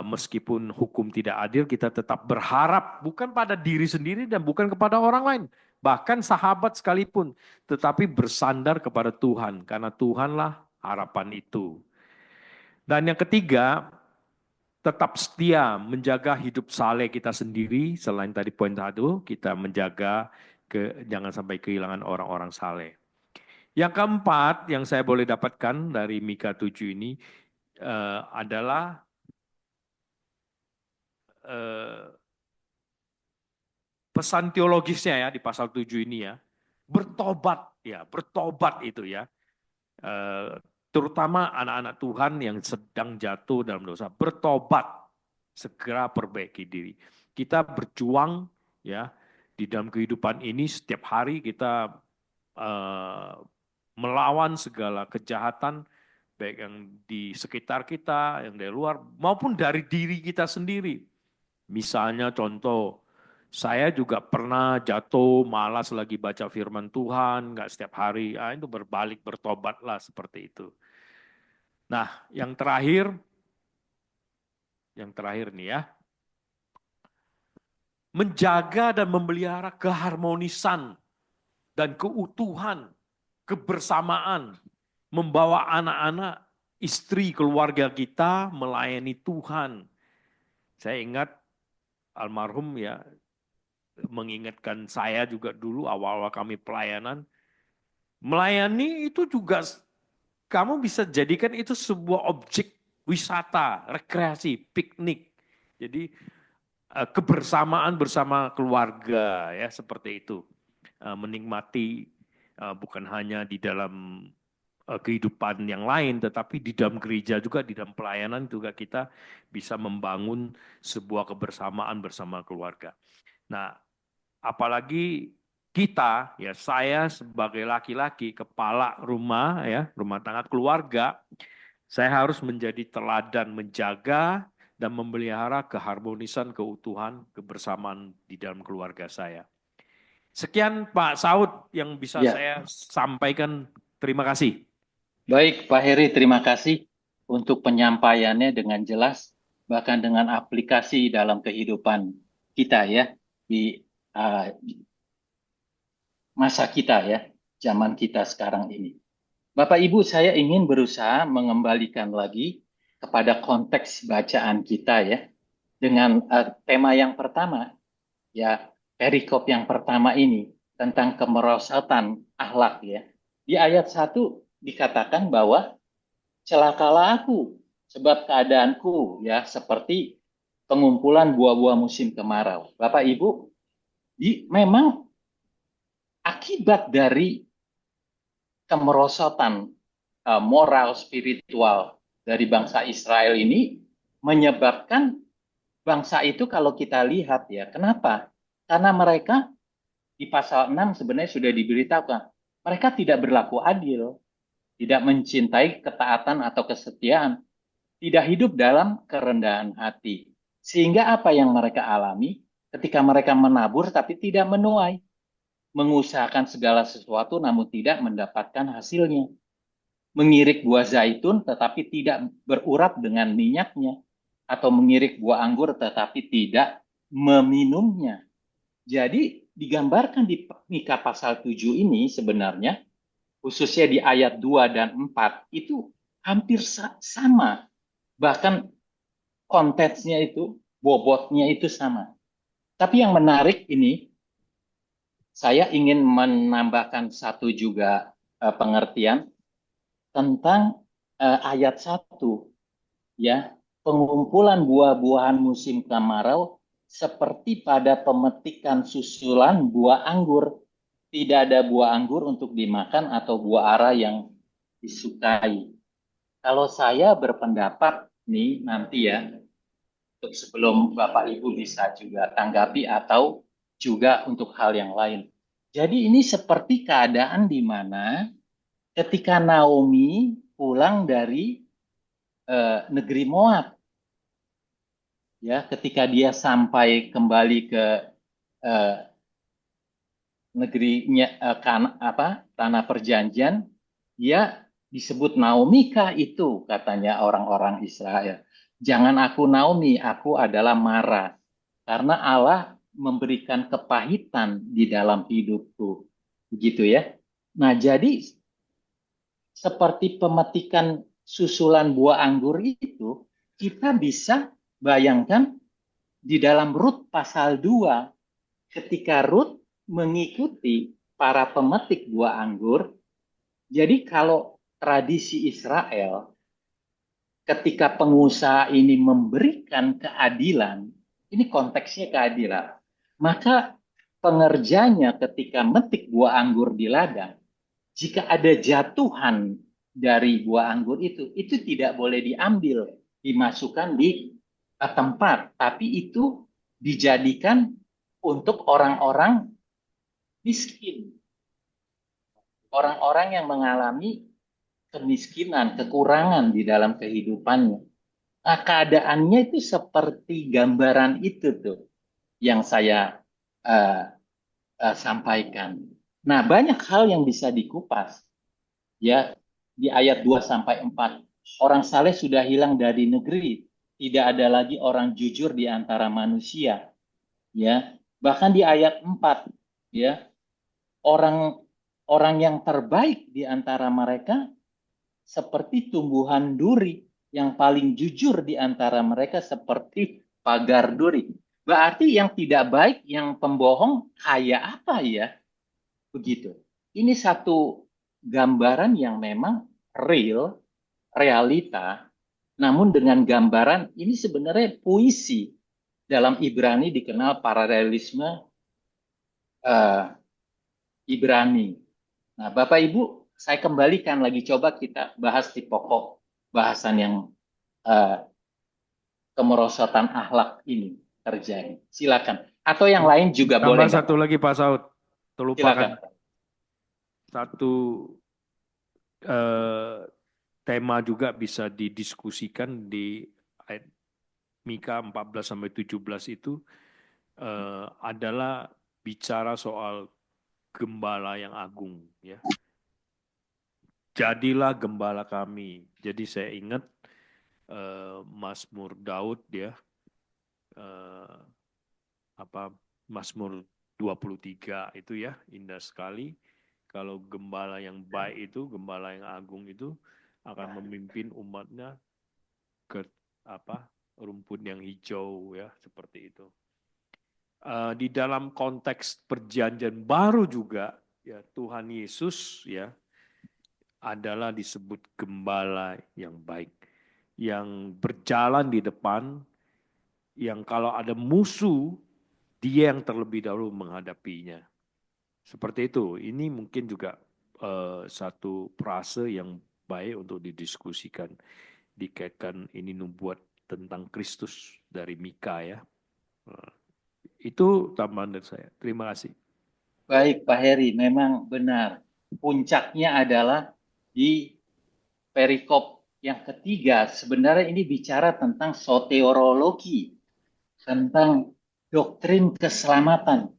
meskipun hukum tidak adil, kita tetap berharap bukan pada diri sendiri dan bukan kepada orang lain. Bahkan sahabat sekalipun, tetapi bersandar kepada Tuhan, karena Tuhanlah harapan itu. Dan yang ketiga, tetap setia menjaga hidup saleh kita sendiri. Selain tadi poin satu, kita menjaga jangan sampai kehilangan orang-orang saleh. Yang keempat yang saya boleh dapatkan dari Mika 7 ini adalah pesan teologisnya ya di pasal 7 ini ya. Bertobat itu ya. Terutama anak-anak Tuhan yang sedang jatuh dalam dosa, bertobat, segera perbaiki diri. Kita berjuang ya di dalam kehidupan ini setiap hari kita melawan segala kejahatan baik yang di sekitar kita, yang dari luar maupun dari diri kita sendiri. Misalnya contoh, saya juga pernah jatuh malas lagi baca firman Tuhan, nggak setiap hari, itu berbalik, bertobatlah seperti itu. Nah, yang terakhir nih ya, menjaga dan memelihara keharmonisan dan keutuhan, kebersamaan, membawa anak-anak, istri, keluarga kita melayani Tuhan. Saya ingat almarhum ya, mengingatkan saya juga dulu awal-awal kami pelayanan, melayani itu juga kamu bisa jadikan itu sebuah objek wisata, rekreasi, piknik. Jadi kebersamaan bersama keluarga ya seperti itu. Menikmati bukan hanya di dalam kehidupan yang lain, tetapi di dalam gereja juga, di dalam pelayanan juga kita bisa membangun sebuah kebersamaan bersama keluarga. Nah, apalagi kita, ya saya sebagai laki-laki, kepala rumah, ya rumah tangga keluarga, saya harus menjadi teladan menjaga dan memelihara keharmonisan, keutuhan, kebersamaan di dalam keluarga saya. Sekian Pak Saud yang bisa saya sampaikan. Terima kasih. Baik, Pak Heri, terima kasih untuk penyampaiannya dengan jelas, bahkan dengan aplikasi dalam kehidupan kita ya, di masa kita ya, zaman kita sekarang ini. Bapak Ibu, saya ingin berusaha mengembalikan lagi kepada konteks bacaan kita ya, dengan tema yang pertama, ya perikop yang pertama ini, tentang kemerosotan akhlak ya. Di ayat 1 dikatakan bahwa celakalah aku, sebab keadaanku ya seperti pengumpulan buah-buah musim kemarau. Bapak Ibu, memang akibat dari kemerosotan moral spiritual dari bangsa Israel ini menyebabkan bangsa itu kalau kita lihat ya, kenapa? Karena mereka di pasal 6 sebenarnya sudah diberitakan, mereka tidak berlaku adil, tidak mencintai ketaatan atau kesetiaan, tidak hidup dalam kerendahan hati. Sehingga apa yang mereka alami ketika mereka menabur tapi tidak menuai, mengusahakan segala sesuatu namun tidak mendapatkan hasilnya, mengirik buah zaitun tetapi tidak berurap dengan minyaknya, atau mengirik buah anggur tetapi tidak meminumnya. Jadi digambarkan di Mika pasal 7 ini sebenarnya, khususnya di ayat 2 dan 4, itu hampir sama. Bahkan konteksnya itu, bobotnya itu sama. Tapi yang menarik ini, saya ingin menambahkan satu juga pengertian tentang ayat 1. Ya, pengumpulan buah-buahan musim kemarau seperti pada pemetikan susulan buah anggur. Tidak ada buah anggur untuk dimakan atau buah ara yang disukai. Kalau saya berpendapat nih nanti ya, untuk sebelum Bapak Ibu bisa juga tanggapi atau juga untuk hal yang lain. Jadi ini seperti keadaan di mana ketika Naomi pulang dari negeri Moab, ya, ketika dia sampai kembali ke negerinya tanah perjanjian, dia disebut Naomi kah itu, katanya orang-orang Israel. Jangan aku Naomi, aku adalah Mara, karena Allah memberikan kepahitan di dalam hidupku, begitu ya. Nah, jadi seperti pemetikan susulan buah anggur itu, kita bisa bayangkan di dalam Rut pasal 2, ketika Rut mengikuti para pemetik buah anggur, Jadi kalau tradisi Israel, ketika pengusaha ini memberikan keadilan, ini konteksnya keadilan, maka pengerjanya ketika metik buah anggur di ladang, jika ada jatuhan dari buah anggur itu tidak boleh diambil, dimasukkan di tempat, tapi itu dijadikan untuk orang-orang miskin, orang-orang yang mengalami kemiskinan, kekurangan di dalam kehidupannya. Nah, keadaannya itu seperti gambaran itu tuh yang saya uh, sampaikan. Nah, banyak hal yang bisa dikupas. Ya, di ayat 2 sampai 4. Orang saleh sudah hilang dari negeri, tidak ada lagi orang jujur di antara manusia. Ya, bahkan di ayat 4, ya, orang orang yang terbaik di antara mereka seperti tumbuhan duri, yang paling jujur di antara mereka seperti pagar duri. Berarti yang tidak baik, yang pembohong kayak apa ya? Begitu. Ini satu gambaran yang memang real, realita, namun dengan gambaran ini sebenarnya puisi. Dalam Ibrani dikenal paralelisme Ibrani. Nah, Bapak Ibu, saya kembalikan lagi, coba kita bahas di pokok bahasan yang uh, kemerosotan akhlak ini terjadi. Silakan. Atau yang lain juga Tambah boleh. satu lagi Pak Saud, terlupakan Silakan. satu tema juga bisa didiskusikan di ayat Mika 14-17 itu adalah bicara soal gembala yang agung, ya. Jadilah gembala kami. Jadi saya ingat Mazmur Daud, ya, Mazmur 23 itu, ya, indah sekali. Kalau gembala yang baik itu, gembala yang agung itu akan memimpin umatnya ke rumput yang hijau, ya, seperti itu. Di dalam konteks perjanjian baru juga, ya, Tuhan Yesus, ya, adalah disebut gembala yang baik, yang berjalan di depan, yang kalau ada musuh, dia yang terlebih dahulu menghadapinya. Seperti itu. Ini mungkin juga satu frase yang baik untuk didiskusikan, dikaitkan ini nubuat tentang Kristus dari Mika, ya. Itu tambahan dari saya. Terima kasih. Baik, Pak Heri, memang benar. Puncaknya adalah di perikop yang ketiga. Sebenarnya ini bicara tentang soteriologi, tentang doktrin keselamatan.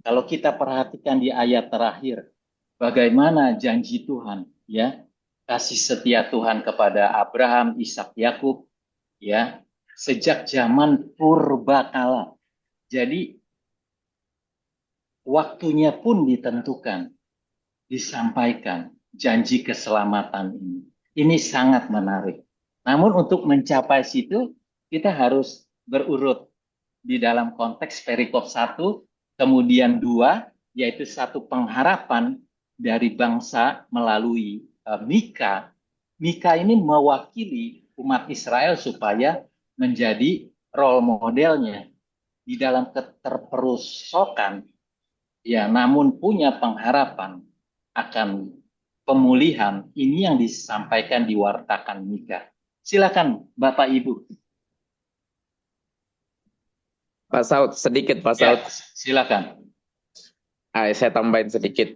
Kalau kita perhatikan di ayat terakhir, bagaimana janji Tuhan, ya, kasih setia Tuhan kepada Abraham, Ishak, Yakub, ya, sejak zaman purbakala. Jadi waktunya pun ditentukan, disampaikan janji keselamatan ini. Ini sangat menarik. Namun untuk mencapai situ, kita harus berurut di dalam konteks perikop 1, kemudian 2, yaitu satu pengharapan dari bangsa melalui Mika. Mika ini mewakili umat Israel supaya menjadi role modelnya di dalam keterperusokan, ya, namun punya pengharapan akan pemulihan. Ini yang disampaikan, diwartakan Mika. Silakan Bapak Ibu. Pak Saud, sedikit Pak Saud. Ya, silakan. Saya tambahin sedikit.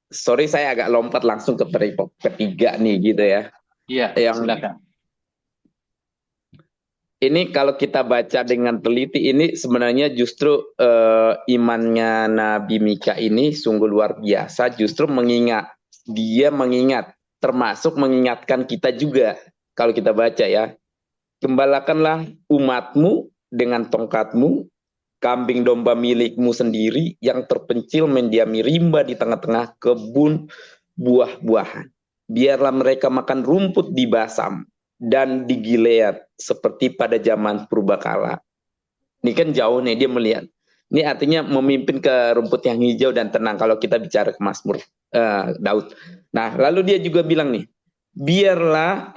Sorry, saya agak lompat langsung ke perikop ketiga nih, gitu ya. Iya, silakan. Ini kalau kita baca dengan teliti, ini sebenarnya justru imannya Nabi Mika ini sungguh luar biasa. Justru dia mengingat, termasuk mengingatkan kita juga. Kalau kita baca, ya, gembalakanlah umatmu dengan tongkatmu, kambing domba milikmu sendiri yang terpencil mendiami rimba di tengah-tengah kebun buah-buahan. Biarlah mereka makan rumput di Basam dan di Gilead seperti pada zaman purbakala. Ini kan jauh nih dia melihat. Ini artinya memimpin ke rumput yang hijau dan tenang kalau kita bicara ke Mazmur Daud. Nah, lalu dia juga bilang nih, biarlah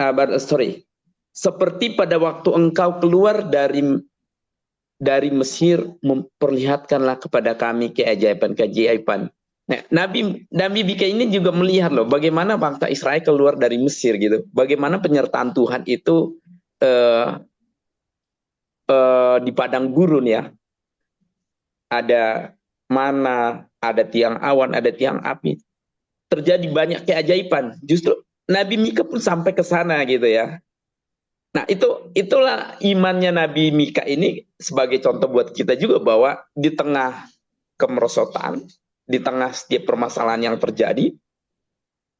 seperti pada waktu engkau keluar dari Mesir, memperlihatkanlah kepada kami keajaiban-keajaiban. Nah, Nabi Mika ini juga melihat loh bagaimana bangsa Israel keluar dari Mesir gitu. Bagaimana penyertaan Tuhan itu di padang gurun ya. Ada mana, ada tiang awan, ada tiang api. Terjadi banyak keajaiban. Justru Nabi Mika pun sampai ke sana gitu ya. Nah, itulah imannya Nabi Mika ini sebagai contoh buat kita juga bahwa di tengah kemerosotan, di tengah setiap permasalahan yang terjadi,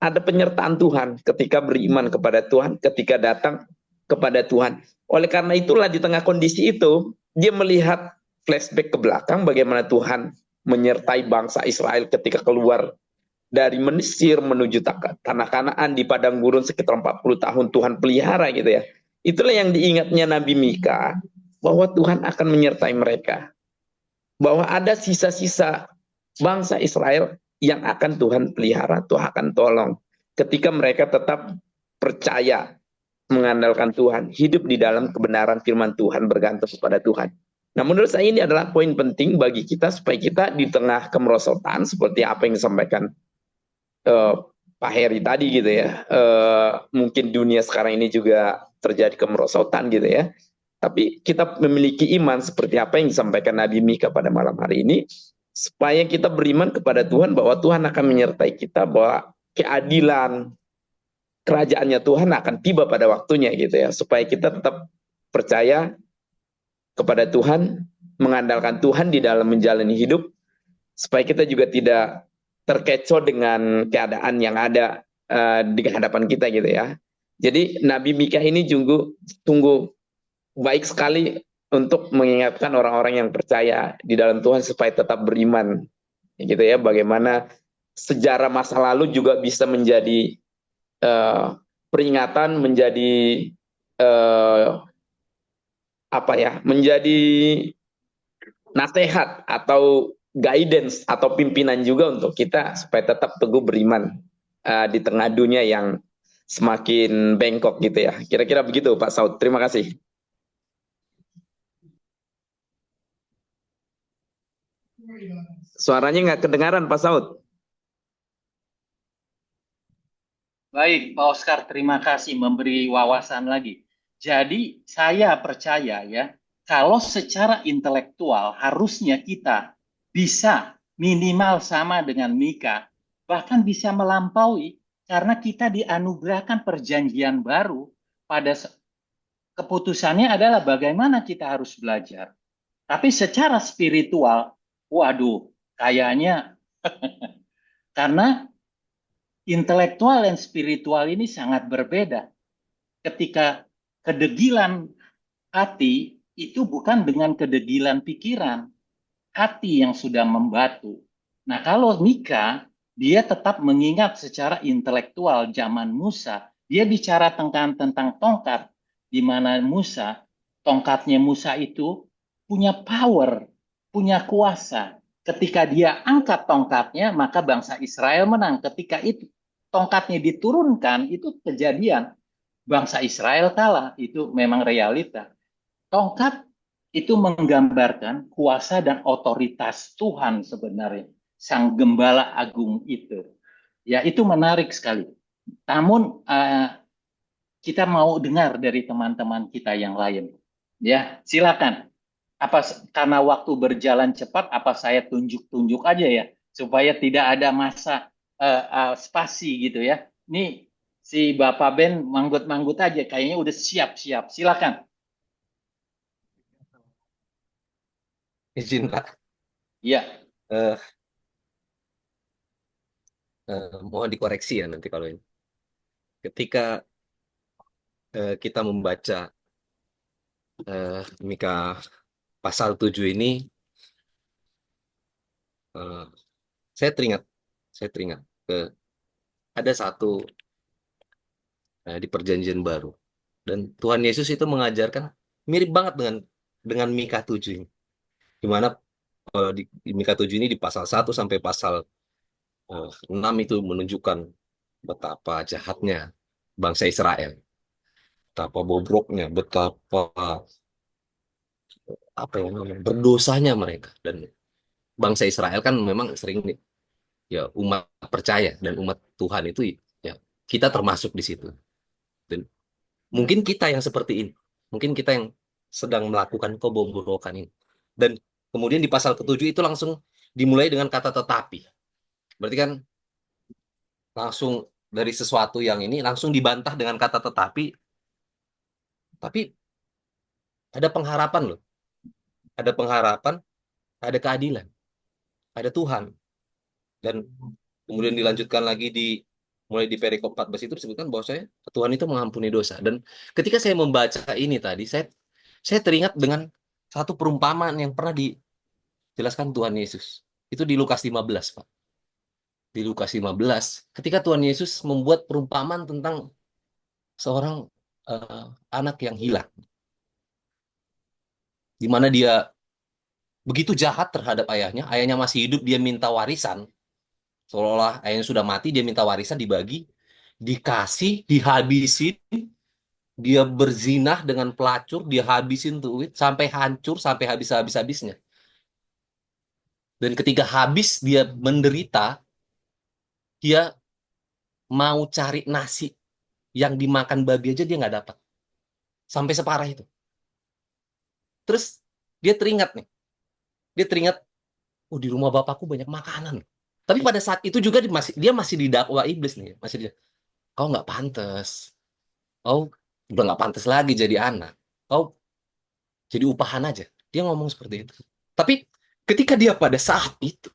ada penyertaan Tuhan ketika beriman kepada Tuhan, ketika datang kepada Tuhan. Oleh karena itulah di tengah kondisi itu, dia melihat flashback ke belakang bagaimana Tuhan menyertai bangsa Israel ketika keluar dari Mesir menuju tanah Kanaan di padang gurun sekitar 40 tahun Tuhan pelihara gitu ya. Itulah yang diingatnya Nabi Mika, bahwa Tuhan akan menyertai mereka. Bahwa ada sisa-sisa bangsa Israel yang akan Tuhan pelihara, Tuhan akan tolong. Ketika mereka tetap percaya, mengandalkan Tuhan, hidup di dalam kebenaran firman Tuhan, bergantung kepada Tuhan. Nah, menurut saya ini adalah poin penting bagi kita supaya kita di tengah kemerosotan seperti apa yang disampaikan Pak Heri tadi gitu ya. Mungkin dunia sekarang ini juga terjadi kemerosotan gitu ya. Tapi kita memiliki iman seperti apa yang disampaikan Nabi Mika pada malam hari ini, supaya kita beriman kepada Tuhan bahwa Tuhan akan menyertai kita, bahwa keadilan kerajaannya Tuhan akan tiba pada waktunya gitu ya, supaya kita tetap percaya kepada Tuhan, mengandalkan Tuhan di dalam menjalani hidup, supaya kita juga tidak terkecoh dengan keadaan yang ada di hadapan kita gitu ya. Jadi Nabi Mika ini tunggu baik sekali untuk mengingatkan orang-orang yang percaya di dalam Tuhan supaya tetap beriman gitu ya. Bagaimana sejarah masa lalu juga bisa menjadi peringatan, menjadi menjadi nasihat atau guidance atau pimpinan juga untuk kita supaya tetap teguh beriman di tengah dunia yang semakin bengkok gitu ya. Kira-kira begitu Pak Saud. Terima kasih. Suaranya nggak kedengaran Pak Saud. Baik, Pak Oscar, terima kasih memberi wawasan lagi. Jadi saya percaya ya, kalau secara intelektual harusnya kita bisa minimal sama dengan Mika, bahkan bisa melampaui karena kita dianugerahkan perjanjian baru. Pada keputusannya adalah bagaimana kita harus belajar. Tapi secara spiritual, waduh, kayaknya karena intelektual dan spiritual ini sangat berbeda. Ketika kedegilan hati itu bukan dengan kedegilan pikiran, hati yang sudah membatu. Nah, kalau Mika, dia tetap mengingat secara intelektual zaman Musa. Dia bicara tentang tongkat, di mana tongkatnya Musa itu punya power, punya kuasa. Ketika dia angkat tongkatnya, maka bangsa Israel menang. Ketika itu tongkatnya diturunkan, itu kejadian. Bangsa Israel kalah, itu memang realita. Tongkat itu menggambarkan kuasa dan otoritas Tuhan sebenarnya. Sang Gembala Agung itu. Ya, itu menarik sekali. Namun, kita mau dengar dari teman-teman kita yang lain. Ya, silakan. Karena waktu berjalan cepat, apa saya tunjuk-tunjuk aja ya, supaya tidak ada masa spasi gitu ya. Ini si Bapak Ben manggut-manggut aja, kayaknya udah siap-siap. Silakan. Izin Pak, Iya. mohon dikoreksi ya nanti kalau ini. Ketika kita membaca Mika pasal 7 ini, saya teringat ada satu di perjanjian baru, dan Tuhan Yesus itu mengajarkan mirip banget dengan Mika 7 ini, di mana kalau di Mika 7 ini di pasal 1 sampai pasal 6 itu menunjukkan betapa jahatnya bangsa Israel, betapa bobroknya, betapa apa ya namanya, berdosanya mereka. Dan bangsa Israel kan memang sering nih, ya umat percaya dan umat Tuhan itu ya kita termasuk di situ. Dan mungkin kita yang seperti ini, mungkin kita yang sedang melakukan kebobrokan ini. Dan kemudian di pasal ketujuh itu langsung dimulai dengan kata tetapi. Berarti kan langsung dari sesuatu yang ini langsung dibantah dengan kata tetapi, tapi ada pengharapan loh. Ada pengharapan, ada keadilan, ada Tuhan. Dan kemudian dilanjutkan lagi mulai di perikop 14 itu disebutkan bahwa Tuhan itu mengampuni dosa. Dan ketika saya membaca ini tadi, saya teringat dengan satu perumpamaan yang pernah dijelaskan Tuhan Yesus. Itu di Lukas 15, Pak. Di Lukas 15, ketika Tuhan Yesus membuat perumpamaan tentang seorang anak yang hilang, di mana dia begitu jahat terhadap ayahnya masih hidup, dia minta warisan, seolah-olah ayahnya sudah mati, dia minta warisan dibagi, dikasih, dihabisin, dia berzinah dengan pelacur, dia habisin duit sampai hancur, sampai habis-habisnya. Dan ketika habis dia menderita, dia mau cari nasi yang dimakan babi aja dia nggak dapat. Sampai separah itu. Terus dia teringat nih, dia teringat, oh di rumah bapakku banyak makanan. Tapi pada saat itu juga dia masih didakwa iblis nih, masih dia, kau nggak pantas, kau udah nggak pantas lagi jadi anak, kau jadi upahan aja. Dia ngomong seperti itu. Tapi ketika dia pada saat itu,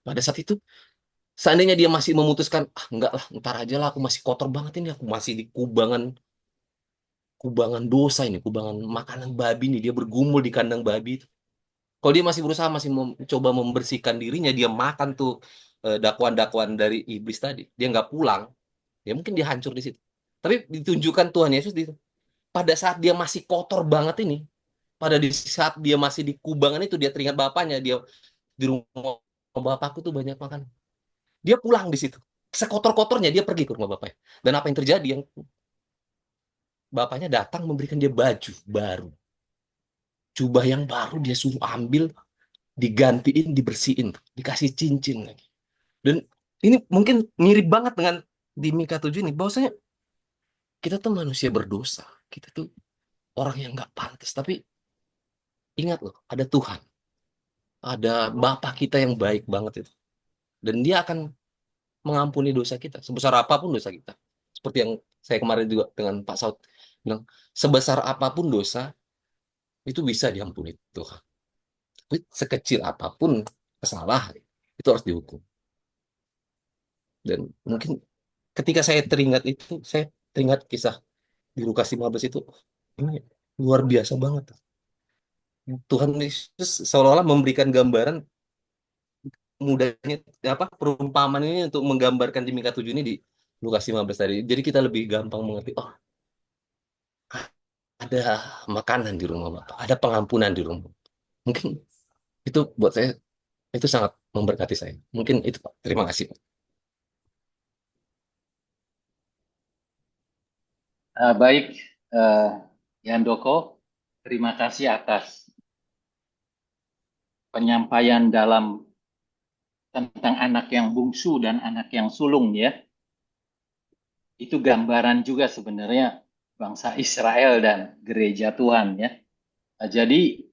seandainya dia masih memutuskan, ah enggak lah, ntar aja lah, aku masih kotor banget ini, aku masih di kubangan dosa ini, kubangan makanan babi nih, dia bergumul di kandang babi itu. Kalau dia masih berusaha, masih coba membersihkan dirinya, dia makan tuh dakwaan-dakwaan dari iblis tadi, dia nggak pulang, ya mungkin dia hancur di situ. Tapi ditunjukkan Tuhan Yesus pada saat dia masih kotor banget ini, pada di saat dia masih di kubangan itu, dia teringat bapaknya, dia di rumah bapakku tuh banyak makan. Dia pulang di situ. Sekotor-kotornya dia pergi ke rumah bapaknya. Dan apa yang terjadi? Yang bapaknya datang memberikan dia baju baru. Jubah yang baru dia suruh ambil, digantiin, dibersihin, dikasih cincin lagi. Dan ini mungkin mirip banget dengan di Mika 7 ini, bahwasanya kita tuh manusia berdosa. Kita tuh orang yang nggak pantas. Tapi ingat loh, ada Tuhan. Ada Bapa kita yang baik banget itu. Dan dia akan mengampuni dosa kita, sebesar apapun dosa kita. Seperti yang saya kemarin juga dengan Pak Saud bilang, sebesar apapun dosa, itu bisa diampuni Tuhan. Tapi sekecil apapun kesalahan, itu harus dihukum. Dan mungkin ketika saya teringat itu, saya teringat kisah di Lukas 15 itu, ini luar biasa banget. Tuhan Yesus seolah-olah memberikan gambaran mudahnya, apa, perumpamaan ini untuk menggambarkan di Mika 7 ini di Lukas 15 tadi. Jadi kita lebih gampang mengerti, oh ada makanan di rumah Bapak, ada pengampunan di rumah. Mungkin itu buat saya, itu sangat memberkati saya. Mungkin itu Pak. Terima kasih Pak. Baik, Yandoko, terima kasih atas penyampaian dalam tentang anak yang bungsu dan anak yang sulung ya. Itu gambaran juga sebenarnya bangsa Israel dan gereja Tuhan ya. Jadi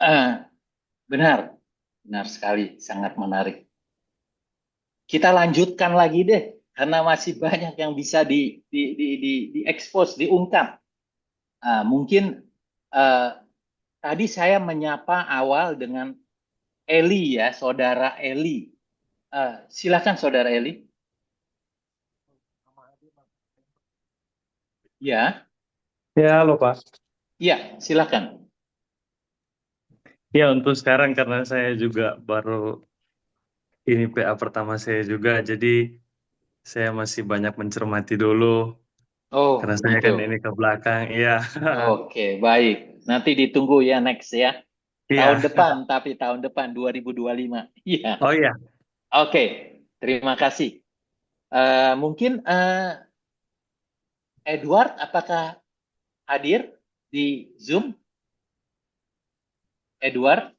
benar, benar sekali, sangat menarik. Kita lanjutkan lagi deh, karena masih banyak yang bisa diekspos, diungkap. Mungkin tadi saya menyapa awal dengan Eli ya, saudara Eli. Silakan saudara Eli. Ya, Ya, halo Pak. ya, silakan. Ya, untuk sekarang karena saya juga baru ini PA pertama saya juga, jadi saya masih banyak mencermati dulu Oh, karena saya gitu. kan ini ke belakang. Iya. Oke, baik. Nanti ditunggu ya next ya. Iya. Tapi tahun depan 2025. Iya. Oh iya. Oke, terima kasih. Mungkin Edward, apakah hadir di Zoom? Edward?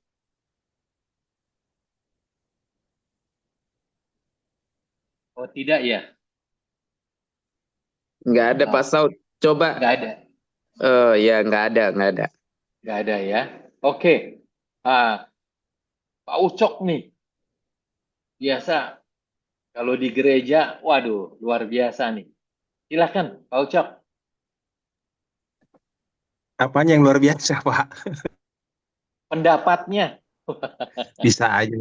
Oh, tidak ya? Nggak ada Pak Saud. Coba, Nggak ada. ya nggak ada, nggak ada. Nggak ada ya. Oke. Pak Ucok nih, biasa kalau di gereja, waduh, luar biasa nih. Silakan, Pak Ucok. Apanya yang luar biasa, Pak? Pendapatnya. Bisa aja.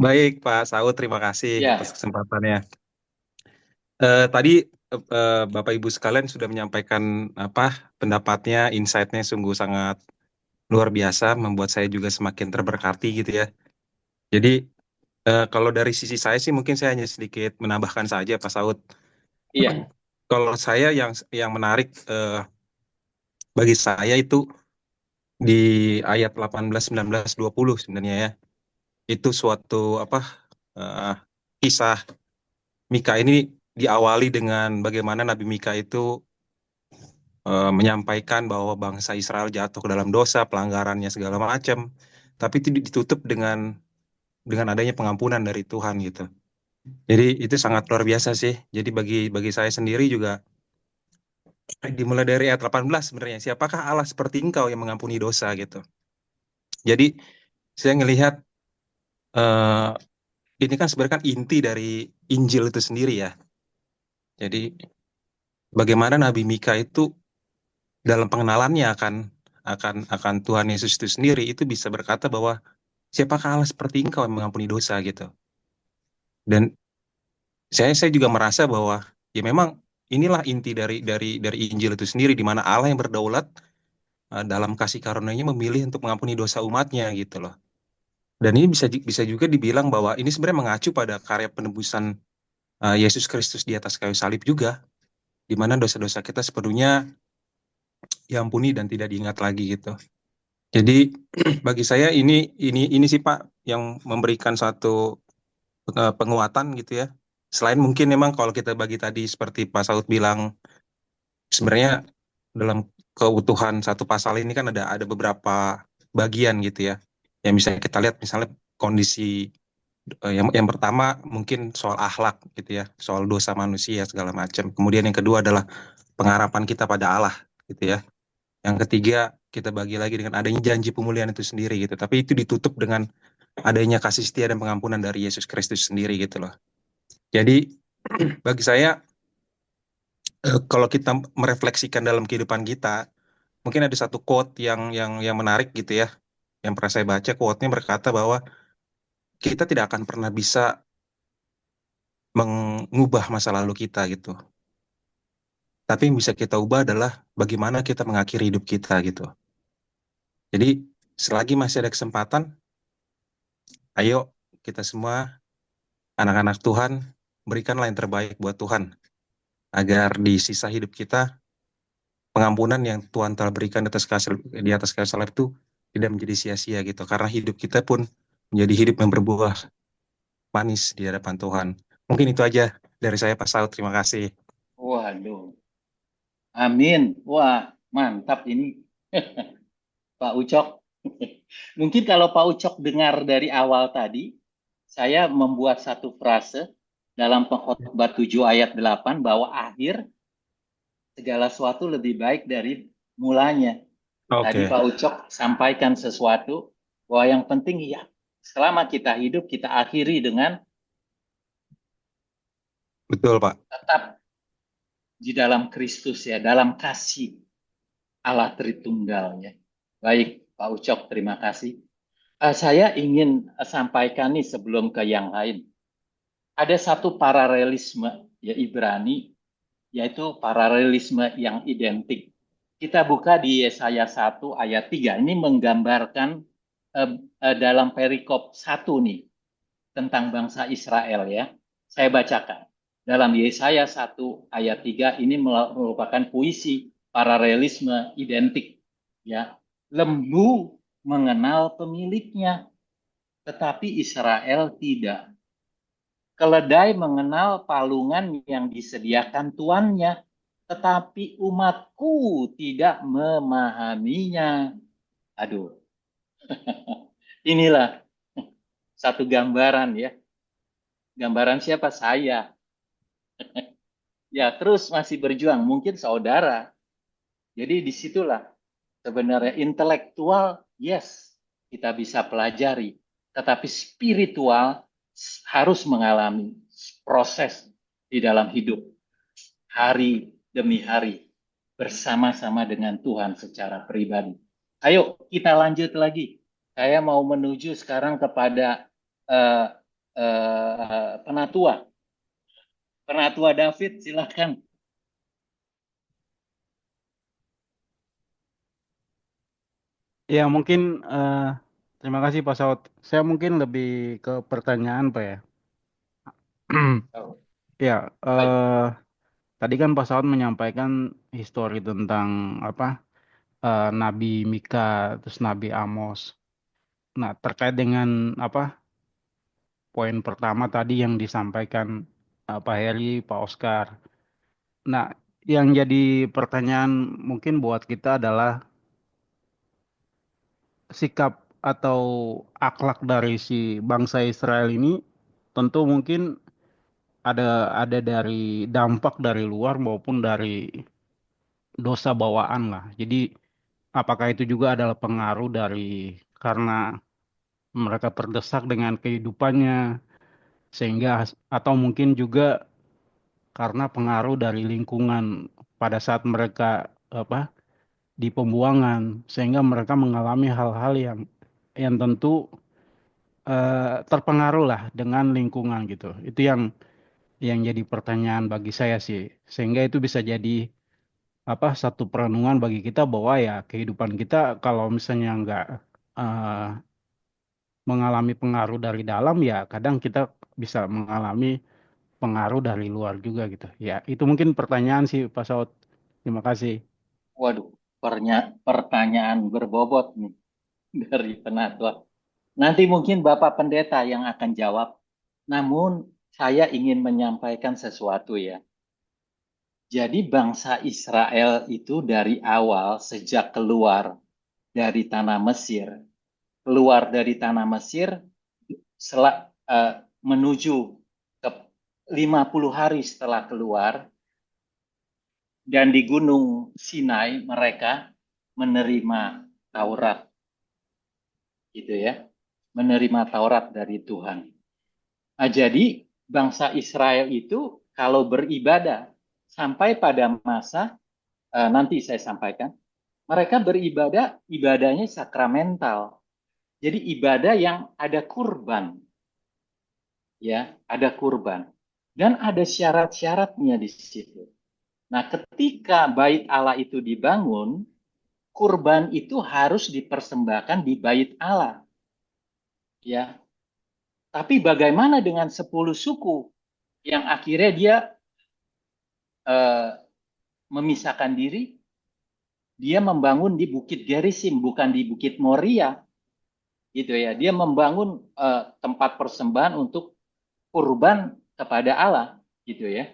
Baik, Pak Saud, terima kasih Ya. atas kesempatannya. Tadi Bapak Ibu sekalian sudah menyampaikan pendapatnya, insight-nya sungguh sangat luar biasa, membuat saya juga semakin terberkati gitu ya. Jadi kalau dari sisi saya sih mungkin saya hanya sedikit menambahkan saja, Pak Saud. Iya. Kalau saya yang menarik bagi saya itu di ayat 18, 19, 20 sebenarnya ya. Itu suatu kisah Mika ini diawali dengan bagaimana Nabi Mika itu menyampaikan bahwa bangsa Israel jatuh ke dalam dosa, pelanggarannya segala macam, tapi itu ditutup dengan adanya pengampunan dari Tuhan gitu. Jadi itu sangat luar biasa sih. Jadi bagi saya sendiri juga dimulai dari ayat 18 sebenarnya, siapakah Allah seperti engkau yang mengampuni dosa gitu. Jadi saya ngelihat ini kan sebenarnya kan inti dari Injil itu sendiri ya. Jadi bagaimana Nabi Mika itu dalam pengenalannya akan Tuhan Yesus itu sendiri itu bisa berkata bahwa siapakah Allah seperti engkau yang mengampuni dosa gitu. Dan saya juga merasa bahwa ya memang inilah inti dari Injil itu sendiri, di mana Allah yang berdaulat dalam kasih karunia-Nya memilih untuk mengampuni dosa umatnya gitu loh. Dan ini bisa juga dibilang bahwa ini sebenarnya mengacu pada karya penebusan Yesus Kristus di atas kayu salib juga, di mana dosa-dosa kita sepenuhnya diampuni dan tidak diingat lagi gitu. Jadi bagi saya ini sih Pak yang memberikan satu penguatan gitu ya. Selain mungkin memang kalau kita bagi tadi seperti Pak Saud bilang, sebenarnya dalam keutuhan satu pasal ini kan ada beberapa bagian gitu ya. Yang bisa kita lihat misalnya kondisi yang pertama mungkin soal akhlak gitu ya, soal dosa manusia segala macam. Kemudian yang kedua adalah pengharapan kita pada Allah gitu ya. Yang ketiga kita bagi lagi dengan adanya janji pemulihan itu sendiri gitu. Tapi itu ditutup dengan adanya kasih setia dan pengampunan dari Yesus Kristus sendiri gitu loh. Jadi bagi saya kalau kita merefleksikan dalam kehidupan kita, mungkin ada satu quote yang menarik gitu ya. Yang pernah saya baca, quote-nya berkata bahwa kita tidak akan pernah bisa mengubah masa lalu kita gitu. Tapi yang bisa kita ubah adalah bagaimana kita mengakhiri hidup kita gitu. Jadi selagi masih ada kesempatan, ayo kita semua anak-anak Tuhan, berikanlah yang terbaik buat Tuhan. Agar di sisa hidup kita, pengampunan yang Tuhan telah berikan di atas kayu salib itu tidak menjadi sia-sia gitu. Karena hidup kita pun menjadi hidup yang berbuah manis di hadapan Tuhan. Mungkin itu aja dari saya Pak Saud. Terima kasih. Waduh. Amin. Wah, mantap ini. Pak Ucok. Mungkin kalau Pak Ucok dengar dari awal tadi, saya membuat satu frase dalam Pengkhotbah 7 ayat 8 bahwa akhir segala sesuatu lebih baik dari mulanya. Tadi Pak Ucok sampaikan sesuatu bahwa yang penting ya selama kita hidup kita akhiri dengan Betul Pak. Tetap di dalam Kristus ya, dalam kasih Allah Tritunggalnya. Baik Pak Ucok, terima kasih. Saya ingin sampaikan nih sebelum ke yang lain. Ada satu paralelisme ya Ibrani, yaitu paralelisme yang identik. Kita buka di Yesaya 1 ayat 3. Ini menggambarkan dalam perikop 1 nih, tentang bangsa Israel ya. Saya bacakan. Dalam Yesaya 1 ayat 3 ini merupakan puisi paralelisme identik ya. Lembu mengenal pemiliknya, tetapi Israel tidak. Keledai mengenal palungan yang disediakan tuannya, tetapi umatku tidak memahaminya. Aduh, inilah satu gambaran ya. Gambaran siapa? Saya. Ya, terus masih berjuang. Mungkin saudara. Jadi disitulah sebenarnya intelektual, yes, kita bisa pelajari. Tetapi spiritual harus mengalami proses di dalam hidup. Hari demi hari. Bersama-sama dengan Tuhan secara pribadi. Ayo kita lanjut lagi. Saya mau menuju sekarang kepada penatua. Penatua David, silakan. Ya mungkin terima kasih Pak Saud. Saya mungkin lebih ke pertanyaan Pak ya. Oh, Ya baik. tadi kan Pak Saud menyampaikan histori tentang apa Nabi Mika terus Nabi Amos. Nah terkait dengan apa poin pertama tadi yang disampaikan Pak Heri, Pak Oscar. Nah yang jadi pertanyaan mungkin buat kita adalah sikap atau akhlak dari si bangsa Israel ini tentu mungkin ada dari dampak dari luar maupun dari dosa bawaan lah. Jadi apakah itu juga adalah pengaruh dari karena mereka terdesak dengan kehidupannya sehingga atau mungkin juga karena pengaruh dari lingkungan pada saat mereka apa di pembuangan sehingga mereka mengalami hal-hal yang tentu terpengaruh lah dengan lingkungan gitu. Itu yang jadi pertanyaan bagi saya sih. Sehingga itu bisa jadi apa satu perenungan bagi kita bahwa ya kehidupan kita kalau misalnya nggak eh, mengalami pengaruh dari dalam ya kadang kita bisa mengalami pengaruh dari luar juga gitu. Ya, itu mungkin pertanyaan sih Pak Saud. Terima kasih. Waduh, pertanyaan berbobot nih dari penatua. Nanti mungkin Bapak Pendeta yang akan jawab. Namun saya ingin menyampaikan sesuatu ya. Jadi bangsa Israel itu dari awal sejak keluar dari tanah Mesir, menuju ke 50 hari setelah keluar, dan di Gunung Sinai mereka menerima Taurat, gitu ya, menerima Taurat dari Tuhan. Nah, jadi bangsa Israel itu kalau beribadah sampai pada masa nanti saya sampaikan, mereka beribadah, ibadahnya sakramental. Jadi ibadah yang ada kurban, ya, ada kurban, dan ada syarat-syaratnya di situ. Nah, ketika bait Allah itu dibangun, kurban itu harus dipersembahkan di bait Allah. Ya. Tapi bagaimana dengan 10 suku yang akhirnya dia memisahkan diri? Dia membangun di Bukit Gerisim, bukan di Bukit Moria. Gitu ya. Dia membangun tempat persembahan untuk kurban kepada Allah, gitu ya.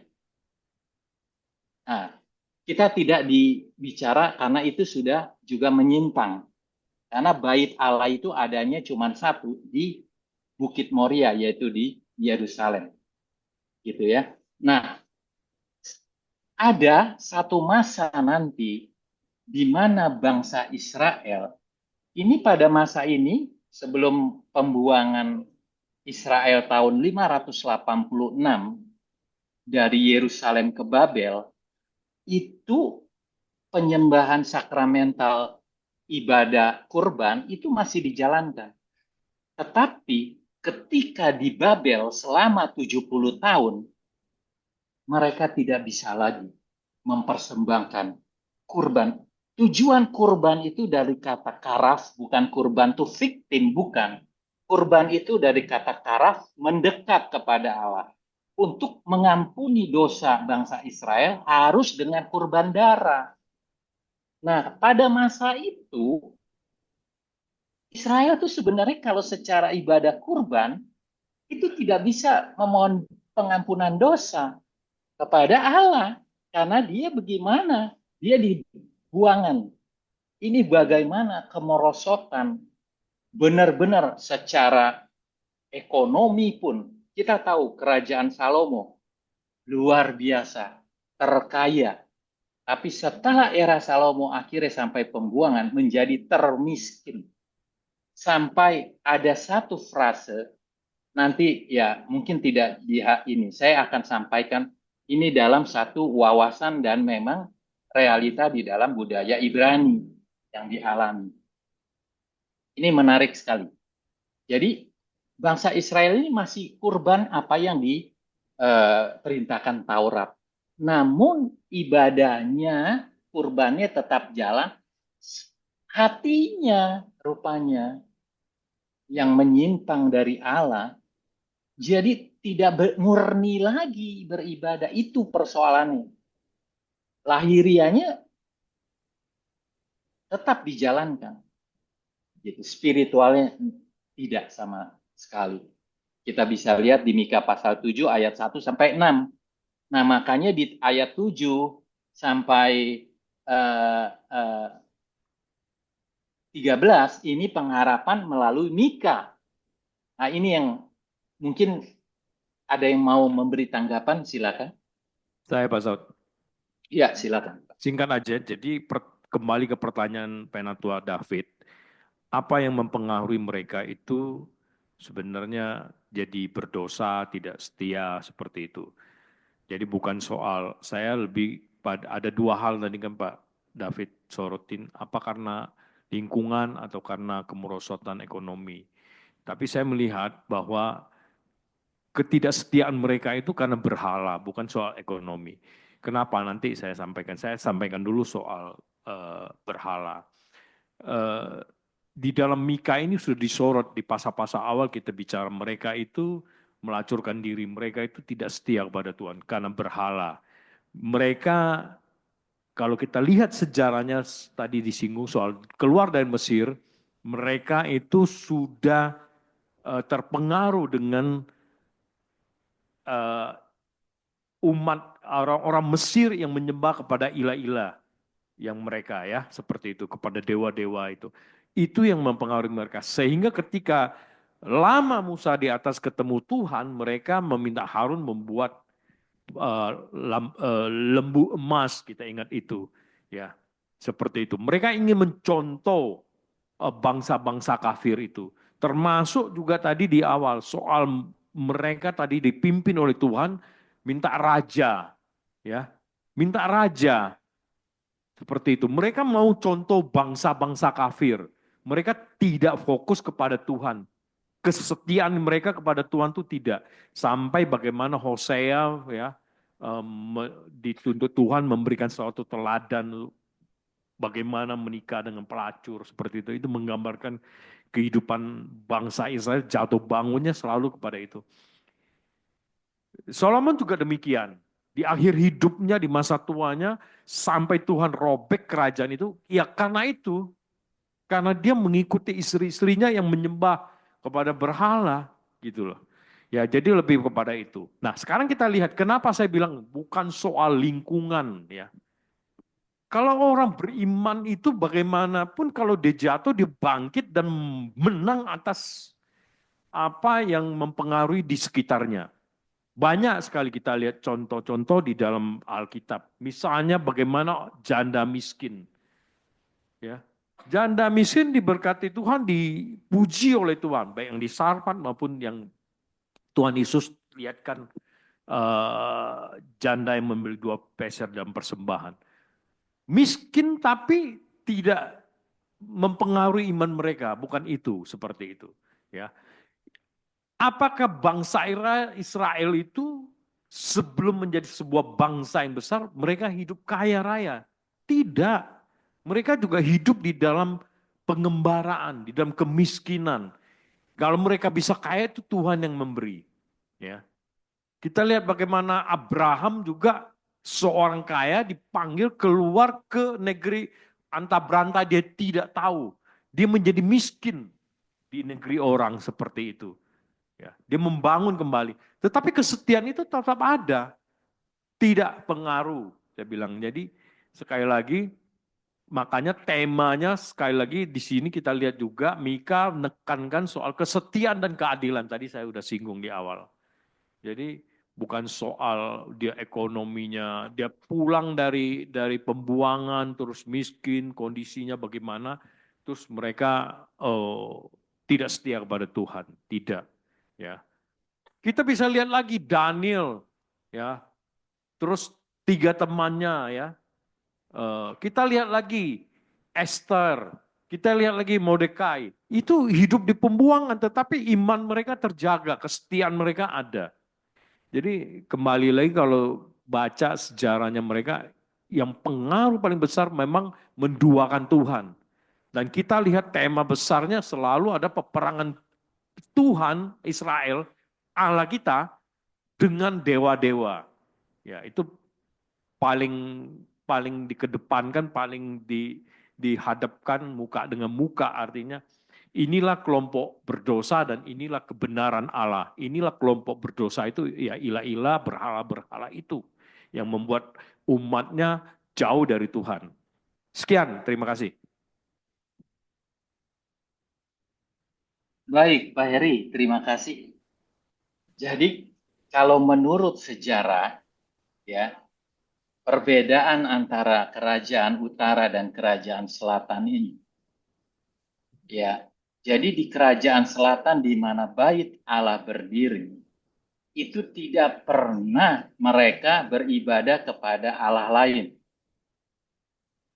Nah, kita tidak dibicara karena itu sudah juga menyimpang. Karena bait Allah itu adanya cuma satu di Bukit Moria, yaitu di Yerusalem. Gitu ya. Nah, ada satu masa nanti di mana bangsa Israel, ini pada masa ini sebelum pembuangan Israel tahun 586 dari Yerusalem ke Babel, itu penyembahan sakramental ibadah kurban itu masih dijalankan. Tetapi ketika di Babel selama 70 tahun, mereka tidak bisa lagi mempersembahkan kurban. Tujuan kurban itu dari kata karaf, bukan kurban itu victim, bukan. Kurban itu dari kata karaf, mendekat kepada Allah. Untuk mengampuni dosa bangsa Israel harus dengan kurban darah. Nah, pada masa itu Israel tuh sebenarnya kalau secara ibadah kurban itu tidak bisa memohon pengampunan dosa kepada Allah karena dia bagaimana? Dia dibuangan. Ini bagaimana kemerosotan benar-benar secara ekonomi pun kita tahu kerajaan Salomo luar biasa, terkaya. Tapi setelah era Salomo akhirnya sampai pembuangan menjadi termiskin. Sampai ada satu frase, nanti ya mungkin tidak di ini, saya akan sampaikan ini dalam satu wawasan dan memang realita di dalam budaya Ibrani yang dialami. Ini menarik sekali. Jadi bangsa Israel ini masih kurban apa yang diperintahkan Taurat. Namun ibadahnya, kurbannya tetap jalan. Hatinya rupanya yang menyimpang dari Allah. Jadi tidak murni lagi beribadah. Itu persoalannya. Lahirianya tetap dijalankan. Gitu. Spiritualnya tidak sama sekali. Kita bisa lihat di Mika pasal 7 ayat 1 sampai 6. Nah, makanya di ayat 7 sampai 13 ini pengharapan melalui Mika. Nah, ini yang mungkin ada yang mau memberi tanggapan, silakan. Saya Pak Saud. Ya, silakan. Singkat aja, jadi kembali ke pertanyaan Penatua David, apa yang mempengaruhi mereka itu sebenarnya jadi berdosa, tidak setia, seperti itu. Jadi bukan soal, saya lebih pada, ada dua hal tadi kan Pak David sorotin, apa karena lingkungan atau karena kemerosotan ekonomi. Tapi saya melihat bahwa ketidaksetiaan mereka itu karena berhala, bukan soal ekonomi. Kenapa? Nanti saya sampaikan dulu soal berhala. Di dalam Mika ini sudah disorot di pasal-pasal awal kita bicara mereka itu melacurkan diri, mereka itu tidak setia kepada Tuhan karena berhala. Mereka kalau kita lihat sejarahnya tadi disinggung soal keluar dari Mesir, mereka itu sudah terpengaruh dengan umat orang-orang Mesir yang menyembah kepada ilah-ilah yang mereka ya seperti itu, kepada dewa-dewa itu. Itu yang mempengaruhi mereka. Sehingga ketika lama Musa di atas ketemu Tuhan, mereka meminta Harun membuat lembu emas, kita ingat itu ya. Seperti itu. Mereka ingin mencontoh bangsa-bangsa kafir itu. Termasuk juga tadi di awal soal mereka tadi dipimpin oleh Tuhan minta raja ya. Minta raja. Seperti itu. Mereka mau contoh bangsa-bangsa kafir. Mereka tidak fokus kepada Tuhan. Kesetiaan mereka kepada Tuhan itu tidak. Sampai bagaimana Hosea ya dituntut Tuhan memberikan suatu teladan bagaimana menikah dengan pelacur seperti itu. Itu menggambarkan kehidupan bangsa Israel jatuh bangunnya selalu kepada itu. Solomon juga demikian. Di akhir hidupnya, di masa tuanya, sampai Tuhan robek kerajaan itu, ya karena itu. Karena dia mengikuti istri-istrinya yang menyembah kepada berhala, gitu loh. Ya, jadi lebih kepada itu. Nah, sekarang kita lihat kenapa saya bilang bukan soal lingkungan, ya. Kalau orang beriman itu bagaimanapun kalau dia jatuh, dia bangkit dan menang atas apa yang mempengaruhi di sekitarnya. Banyak sekali kita lihat contoh-contoh di dalam Alkitab. Misalnya bagaimana janda miskin. Ya. Janda miskin diberkati Tuhan, dipuji oleh Tuhan. Baik yang di Sarfat maupun yang Tuhan Yesus lihatkan janda yang membeli 2 peser dalam persembahan. Miskin tapi tidak mempengaruhi iman mereka. Bukan itu, seperti itu. Ya. Apakah bangsa Israel itu sebelum menjadi sebuah bangsa yang besar, mereka hidup kaya raya? Tidak. Mereka juga hidup di dalam pengembaraan, di dalam kemiskinan. Kalau mereka bisa kaya itu Tuhan yang memberi. Ya. Kita lihat bagaimana Abraham juga seorang kaya dipanggil keluar ke negeri antah berantah dia tidak tahu. Dia menjadi miskin. di negeri orang seperti itu. Ya, dia membangun kembali. Tetapi kesetiaan itu tetap ada. Tidak pengaruh, saya bilang. Jadi sekali lagi, makanya temanya sekali lagi di sini kita lihat juga Mika menekankan soal kesetiaan dan keadilan. Tadi saya sudah singgung di awal. Jadi bukan soal dia ekonominya, dia pulang dari pembuangan terus miskin, kondisinya bagaimana, terus mereka tidak setia kepada Tuhan, tidak. Ya, kita bisa lihat lagi Daniel, ya, terus 3 temannya, ya. Kita lihat lagi Esther, kita lihat lagi Mordekai. Itu hidup di pembuangan, tetapi iman mereka terjaga, kesetiaan mereka ada. Jadi kembali lagi kalau baca sejarahnya mereka, yang pengaruh paling besar memang menduakan Tuhan. Dan kita lihat tema besarnya selalu ada peperangan Tuhan, Israel, Allah kita dengan dewa-dewa. Ya, itu paling dikedepankan, paling dihadapkan muka dengan muka, artinya inilah kelompok berdosa dan inilah kebenaran Allah. Inilah kelompok berdosa itu, ya ilah-ilah, berhala-berhala itu yang membuat umatnya jauh dari Tuhan. Sekian, terima kasih. Baik, Pak Heri, terima kasih. Jadi, kalau menurut sejarah, ya, perbedaan antara kerajaan utara dan kerajaan selatan ini, ya, jadi di kerajaan selatan di mana bait Allah berdiri, itu tidak pernah mereka beribadah kepada Allah lain.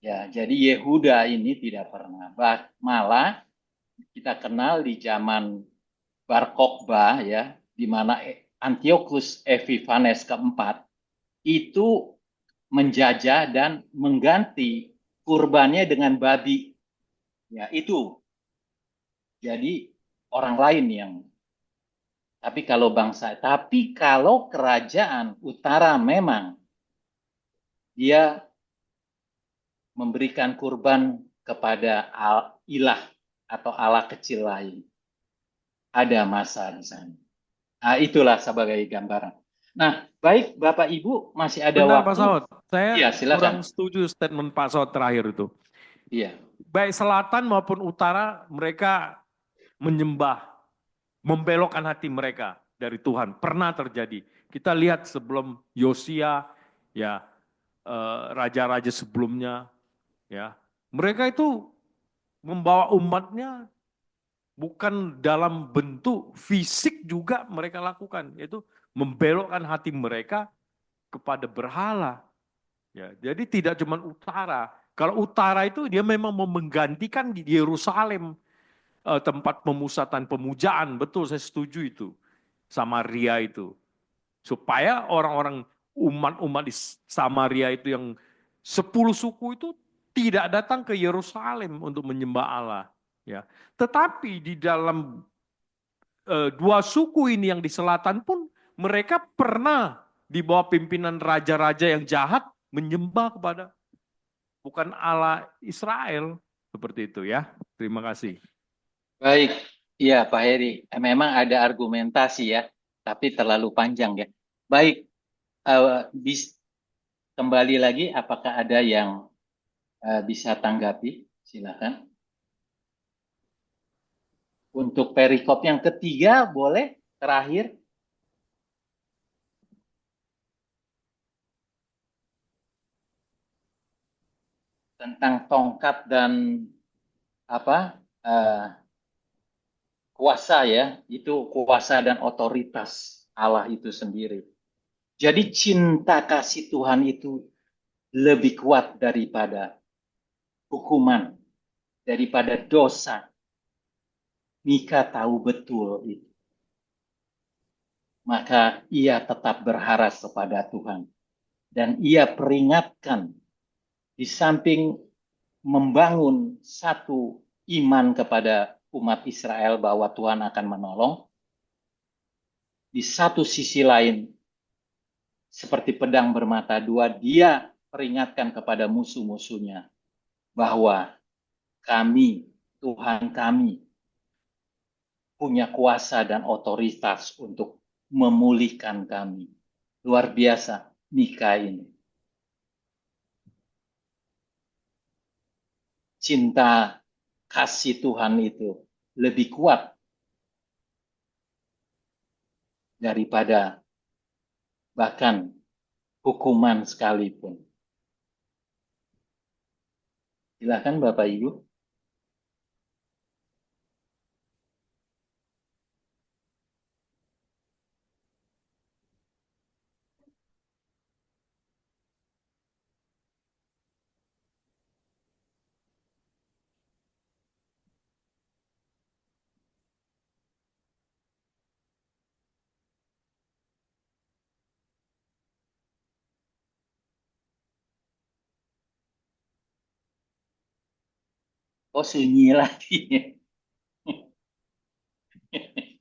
Ya, jadi Yehuda ini tidak pernah. Malah kita kenal di zaman Bar Kokhba, ya, di mana Antiochus Epiphanes keempat itu menjajah dan mengganti kurbannya dengan babi. Ya, itu. Jadi orang lain yang. Tapi kalau kerajaan utara memang dia memberikan kurban kepada ilah atau Allah kecil lain. Ada masa di sana. Nah, itulah sebagai gambaran. Nah, baik Bapak Ibu, masih ada Benar, waktu. Pak Saud. Saya Iya, silakan. kurang setuju statement Pak Saud terakhir itu. Iya. Baik selatan maupun utara, mereka menyembah, membelokkan hati mereka dari Tuhan. Pernah terjadi. Kita lihat sebelum Yosia, ya, raja-raja sebelumnya, ya, mereka itu membawa umatnya bukan dalam bentuk fisik juga mereka lakukan, yaitu membelokkan hati mereka kepada berhala. Ya, jadi tidak cuma utara. Kalau utara itu dia memang mau menggantikan di Yerusalem tempat pemusatan pemujaan, betul saya setuju itu. Samaria itu. Supaya orang-orang umat-umat di Samaria itu yang 10 suku itu tidak datang ke Yerusalem untuk menyembah Allah. Ya. Tetapi di dalam 2 suku ini yang di selatan pun mereka pernah di bawah pimpinan raja-raja yang jahat menyembah kepada bukan Allah Israel. Seperti itu ya. Terima kasih. Baik, iya Pak Heri. Memang ada argumentasi ya, tapi terlalu panjang ya. Baik, kembali lagi apakah ada yang bisa tanggapi? Silakan. Untuk perikop yang ketiga boleh terakhir. Tentang tongkat dan kuasa ya, itu kuasa dan otoritas Allah itu sendiri. Jadi cinta kasih Tuhan itu lebih kuat daripada hukuman, daripada dosa. Mika tahu betul itu. Maka ia tetap berharap kepada Tuhan. Dan ia peringatkan di samping membangun satu iman kepada umat Israel bahwa Tuhan akan menolong, di satu sisi lain, seperti pedang bermata dua, dia peringatkan kepada musuh-musuhnya bahwa kami, Tuhan kami, punya kuasa dan otoritas untuk memulihkan kami. Luar biasa Mika ini. Cinta kasih Tuhan itu lebih kuat daripada bahkan hukuman sekalipun. Silakan Bapak Ibu. Oh, sunyi lagi.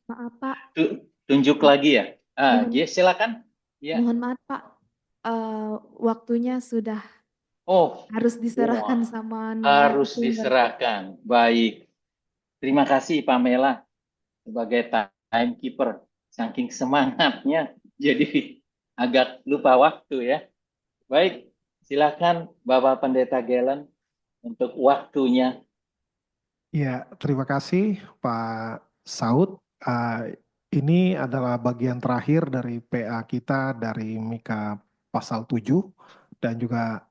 Maaf Pak, Tunjuk lagi ya. mohon, Silakan. Ya. mohon maaf Pak, waktunya sudah Oh, harus diserahkan wah, sama harus narasumber. diserahkan. Baik. Terima kasih Pamela sebagai timekeeper. Saking semangatnya, jadi agak lupa waktu ya. Baik, silakan Bapak Pendeta Galen untuk waktunya. Ya, terima kasih Pak Saud. Ini adalah bagian terakhir dari PA kita dari Mika pasal 7 dan juga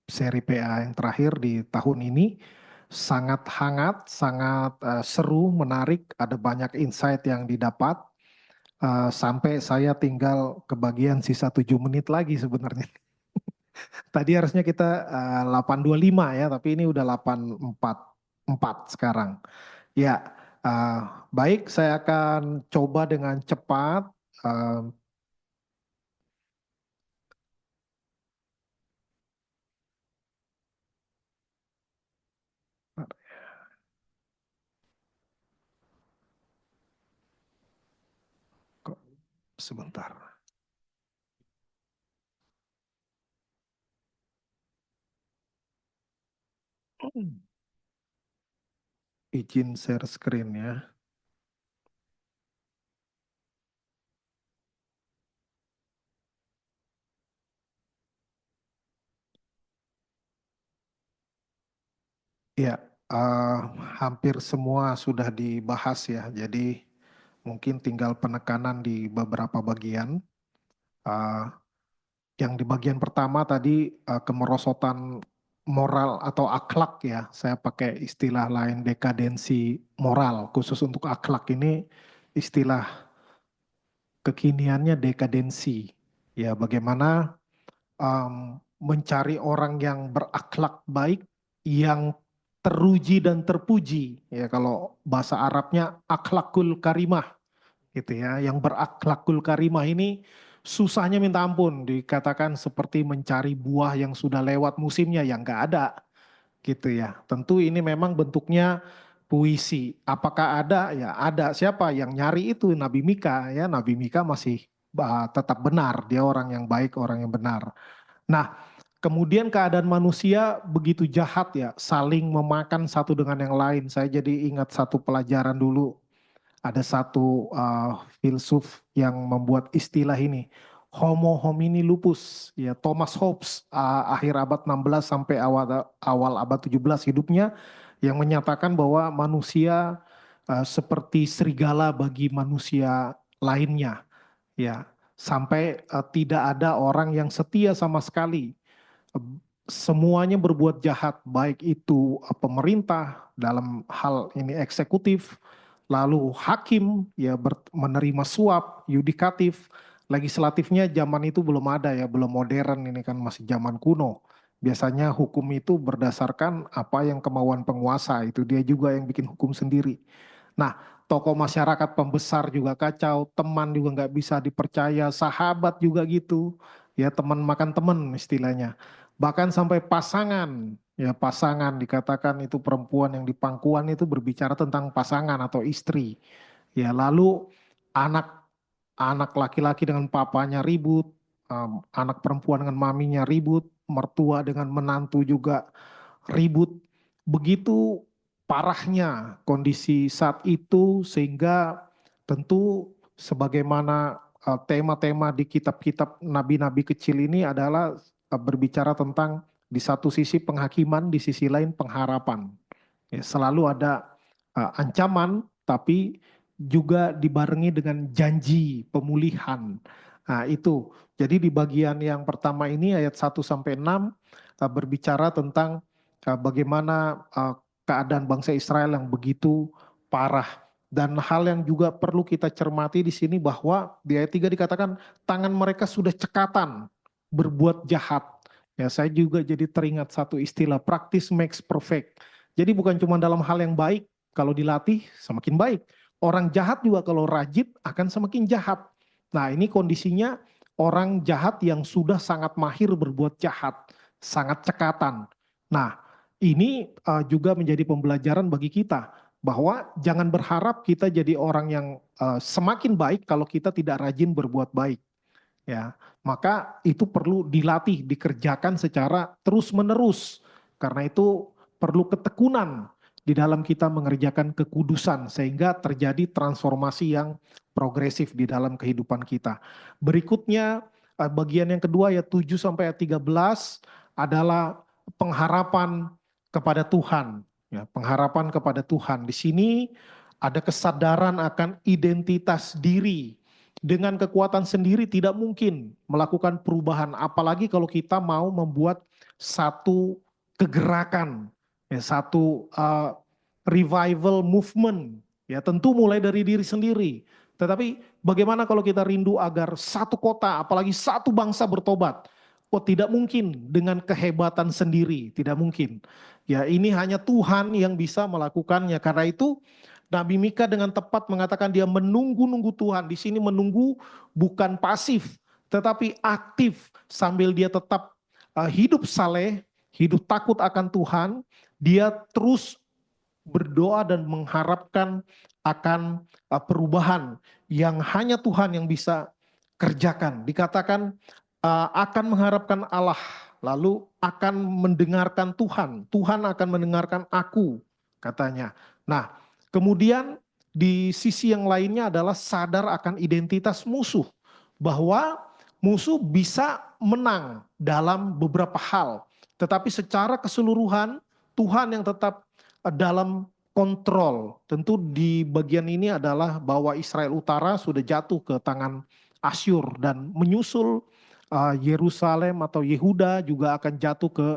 seri PA yang terakhir di tahun ini. Sangat hangat, sangat seru, menarik, ada banyak insight yang didapat. Sampai saya tinggal ke bagian sisa 7 menit lagi sebenarnya. Tadi harusnya kita 8.25 ya, tapi ini udah 8.44 sekarang. Ya, baik, saya akan coba dengan cepat. Sebentar. Izin share screen ya. Ya, hampir semua sudah dibahas ya. Jadi mungkin tinggal penekanan di beberapa bagian. Yang di bagian pertama tadi kemerosotan moral atau akhlak ya. Saya pakai istilah lain dekadensi moral. Khusus untuk akhlak ini istilah kekiniannya dekadensi. Ya, bagaimana mencari orang yang berakhlak baik, yang teruji dan terpuji. Ya, kalau bahasa Arabnya akhlakul karimah, gitu ya. Yang berakhlakul karimah ini susahnya minta ampun. Dikatakan seperti mencari buah yang sudah lewat musimnya, yang nggak ada, gitu ya. Tentu ini memang bentuknya puisi. Apakah ada? Ya ada. Siapa yang nyari itu? Nabi Mika ya. Nabi Mika masih tetap benar. Dia orang yang baik, orang yang benar. Nah, kemudian keadaan manusia begitu jahat ya, saling memakan satu dengan yang lain. Saya jadi ingat satu pelajaran dulu. Ada satu filsuf yang membuat istilah ini, Homo homini lupus. Ya, Thomas Hobbes akhir abad 16 sampai awal abad 17 hidupnya yang menyatakan bahwa manusia seperti serigala bagi manusia lainnya. Ya, sampai tidak ada orang yang setia sama sekali. Semuanya berbuat jahat, baik itu pemerintah dalam hal ini eksekutif, lalu hakim ya menerima suap, yudikatif, legislatifnya zaman itu belum ada ya, belum modern, ini kan masih zaman kuno. Biasanya hukum itu berdasarkan apa yang kemauan penguasa, itu dia juga yang bikin hukum sendiri. Nah, tokoh masyarakat pembesar juga kacau, teman juga nggak bisa dipercaya, sahabat juga gitu, ya teman makan teman istilahnya. Bahkan sampai pasangan, ya pasangan dikatakan itu perempuan yang di pangkuan itu berbicara tentang pasangan atau istri. Ya lalu anak anak laki-laki dengan papanya ribut, anak perempuan dengan maminya ribut, mertua dengan menantu juga ribut. Begitu parahnya kondisi saat itu, sehingga tentu sebagaimana tema-tema di kitab-kitab nabi-nabi kecil ini adalah berbicara tentang di satu sisi penghakiman, di sisi lain pengharapan. Ya, selalu ada ancaman, tapi juga dibarengi dengan janji pemulihan. Nah, itu. Jadi di bagian yang pertama ini ayat 1-6 berbicara tentang bagaimana keadaan bangsa Israel yang begitu parah. Dan hal yang juga perlu kita cermati di sini bahwa di ayat 3 dikatakan tangan mereka sudah cekatan berbuat jahat. Ya, saya juga jadi teringat satu istilah, practice makes perfect. Jadi bukan cuma dalam hal yang baik, kalau dilatih semakin baik. Orang jahat juga kalau rajin akan semakin jahat. Nah, ini kondisinya orang jahat yang sudah sangat mahir berbuat jahat, sangat cekatan. Nah, ini juga menjadi pembelajaran bagi kita bahwa jangan berharap kita jadi orang yang semakin baik kalau kita tidak rajin berbuat baik. Ya, maka itu perlu dilatih, dikerjakan secara terus-menerus. Karena itu perlu ketekunan di dalam kita mengerjakan kekudusan sehingga terjadi transformasi yang progresif di dalam kehidupan kita. Berikutnya bagian yang kedua ayat 7-13 adalah pengharapan kepada Tuhan. Ya, pengharapan kepada Tuhan. Di sini ada kesadaran akan identitas diri. Dengan kekuatan sendiri tidak mungkin melakukan perubahan, apalagi kalau kita mau membuat satu kegerakan, ya, satu revival movement, ya tentu mulai dari diri sendiri. Tetapi bagaimana kalau kita rindu agar satu kota, apalagi satu bangsa bertobat? Oh, tidak mungkin dengan kehebatan sendiri, tidak mungkin. Ya, ini hanya Tuhan yang bisa melakukannya. Karena itu Nabi Mika dengan tepat mengatakan dia menunggu-nunggu Tuhan. Di sini menunggu bukan pasif, tetapi aktif sambil dia tetap hidup saleh, hidup takut akan Tuhan. Dia terus berdoa dan mengharapkan akan perubahan yang hanya Tuhan yang bisa kerjakan. Dikatakan akan mengharapkan Allah, lalu akan mendengarkan Tuhan. Tuhan akan mendengarkan aku, katanya. Nah, kemudian di sisi yang lainnya adalah sadar akan identitas musuh. Bahwa musuh bisa menang dalam beberapa hal. Tetapi secara keseluruhan Tuhan yang tetap dalam kontrol. Tentu di bagian ini adalah bahwa Israel Utara sudah jatuh ke tangan Asyur dan menyusul Yerusalem atau Yehuda juga akan jatuh ke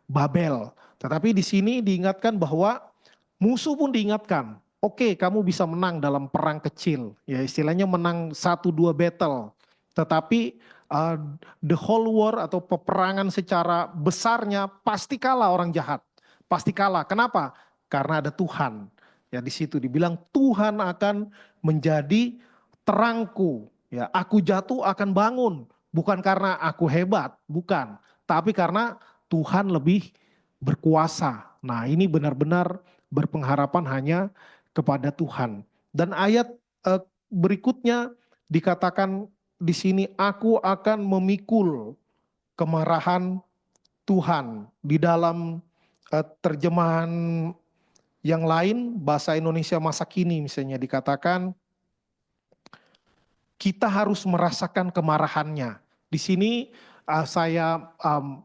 Babel. Tetapi di sini diingatkan bahwa musuh pun diingatkan, oke, kamu bisa menang dalam perang kecil, ya istilahnya menang 1-2 battle. Tetapi the whole war atau peperangan secara besarnya pasti kalah orang jahat, pasti kalah. Kenapa? Karena ada Tuhan. Ya di situ dibilang Tuhan akan menjadi terangku. Ya, aku jatuh akan bangun. Bukan karena aku hebat, bukan. Tapi karena Tuhan lebih berkuasa. Nah, ini benar-benar berpengharapan hanya kepada Tuhan. Dan ayat berikutnya dikatakan di sini, aku akan memikul kemarahan Tuhan. Di dalam terjemahan yang lain, bahasa Indonesia masa kini misalnya dikatakan, kita harus merasakan kemarahannya. Di sini saya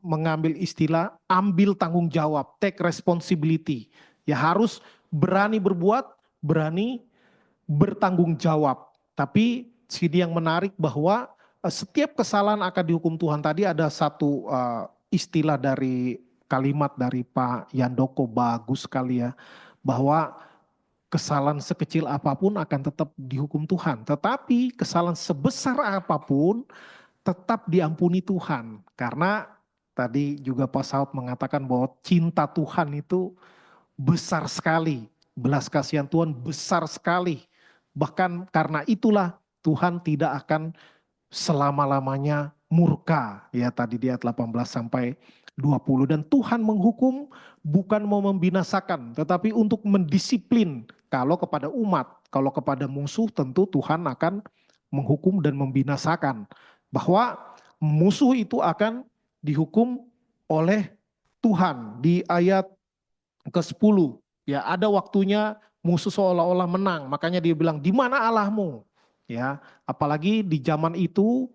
mengambil istilah ambil tanggung jawab, take responsibility. Ya harus berani berbuat, berani bertanggung jawab. Tapi sini yang menarik bahwa setiap kesalahan akan dihukum Tuhan. Tadi ada satu istilah dari kalimat dari Pak Yandoko, bagus sekali ya. Bahwa kesalahan sekecil apapun akan tetap dihukum Tuhan. Tetapi kesalahan sebesar apapun tetap diampuni Tuhan. Karena tadi juga Pak Saud mengatakan bahwa cinta Tuhan itu besar sekali. Belas kasihan Tuhan besar sekali. Bahkan karena itulah Tuhan tidak akan selama-lamanya murka. Ya tadi di ayat 18-20. Dan Tuhan menghukum bukan mau membinasakan, tetapi untuk mendisiplin. Kalau kepada umat, kalau kepada musuh tentu Tuhan akan menghukum dan membinasakan. Bahwa musuh itu akan dihukum oleh Tuhan. Di ayat ke-10 Ya, ada waktunya musuh seolah-olah menang. Makanya dia bilang, "Di mana Allahmu?" Ya, apalagi di zaman itu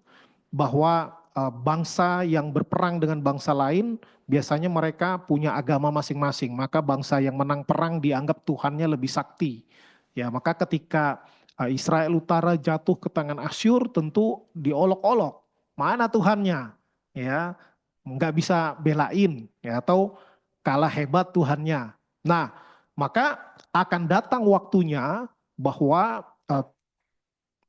bahwa bangsa yang berperang dengan bangsa lain biasanya mereka punya agama masing-masing. Maka bangsa yang menang perang dianggap Tuhannya lebih sakti. Ya, maka ketika Israel Utara jatuh ke tangan Asyur tentu diolok-olok. Mana Tuhannya? Ya, nggak bisa belain ya, atau kalah hebat Tuhannya. Nah, maka akan datang waktunya bahwa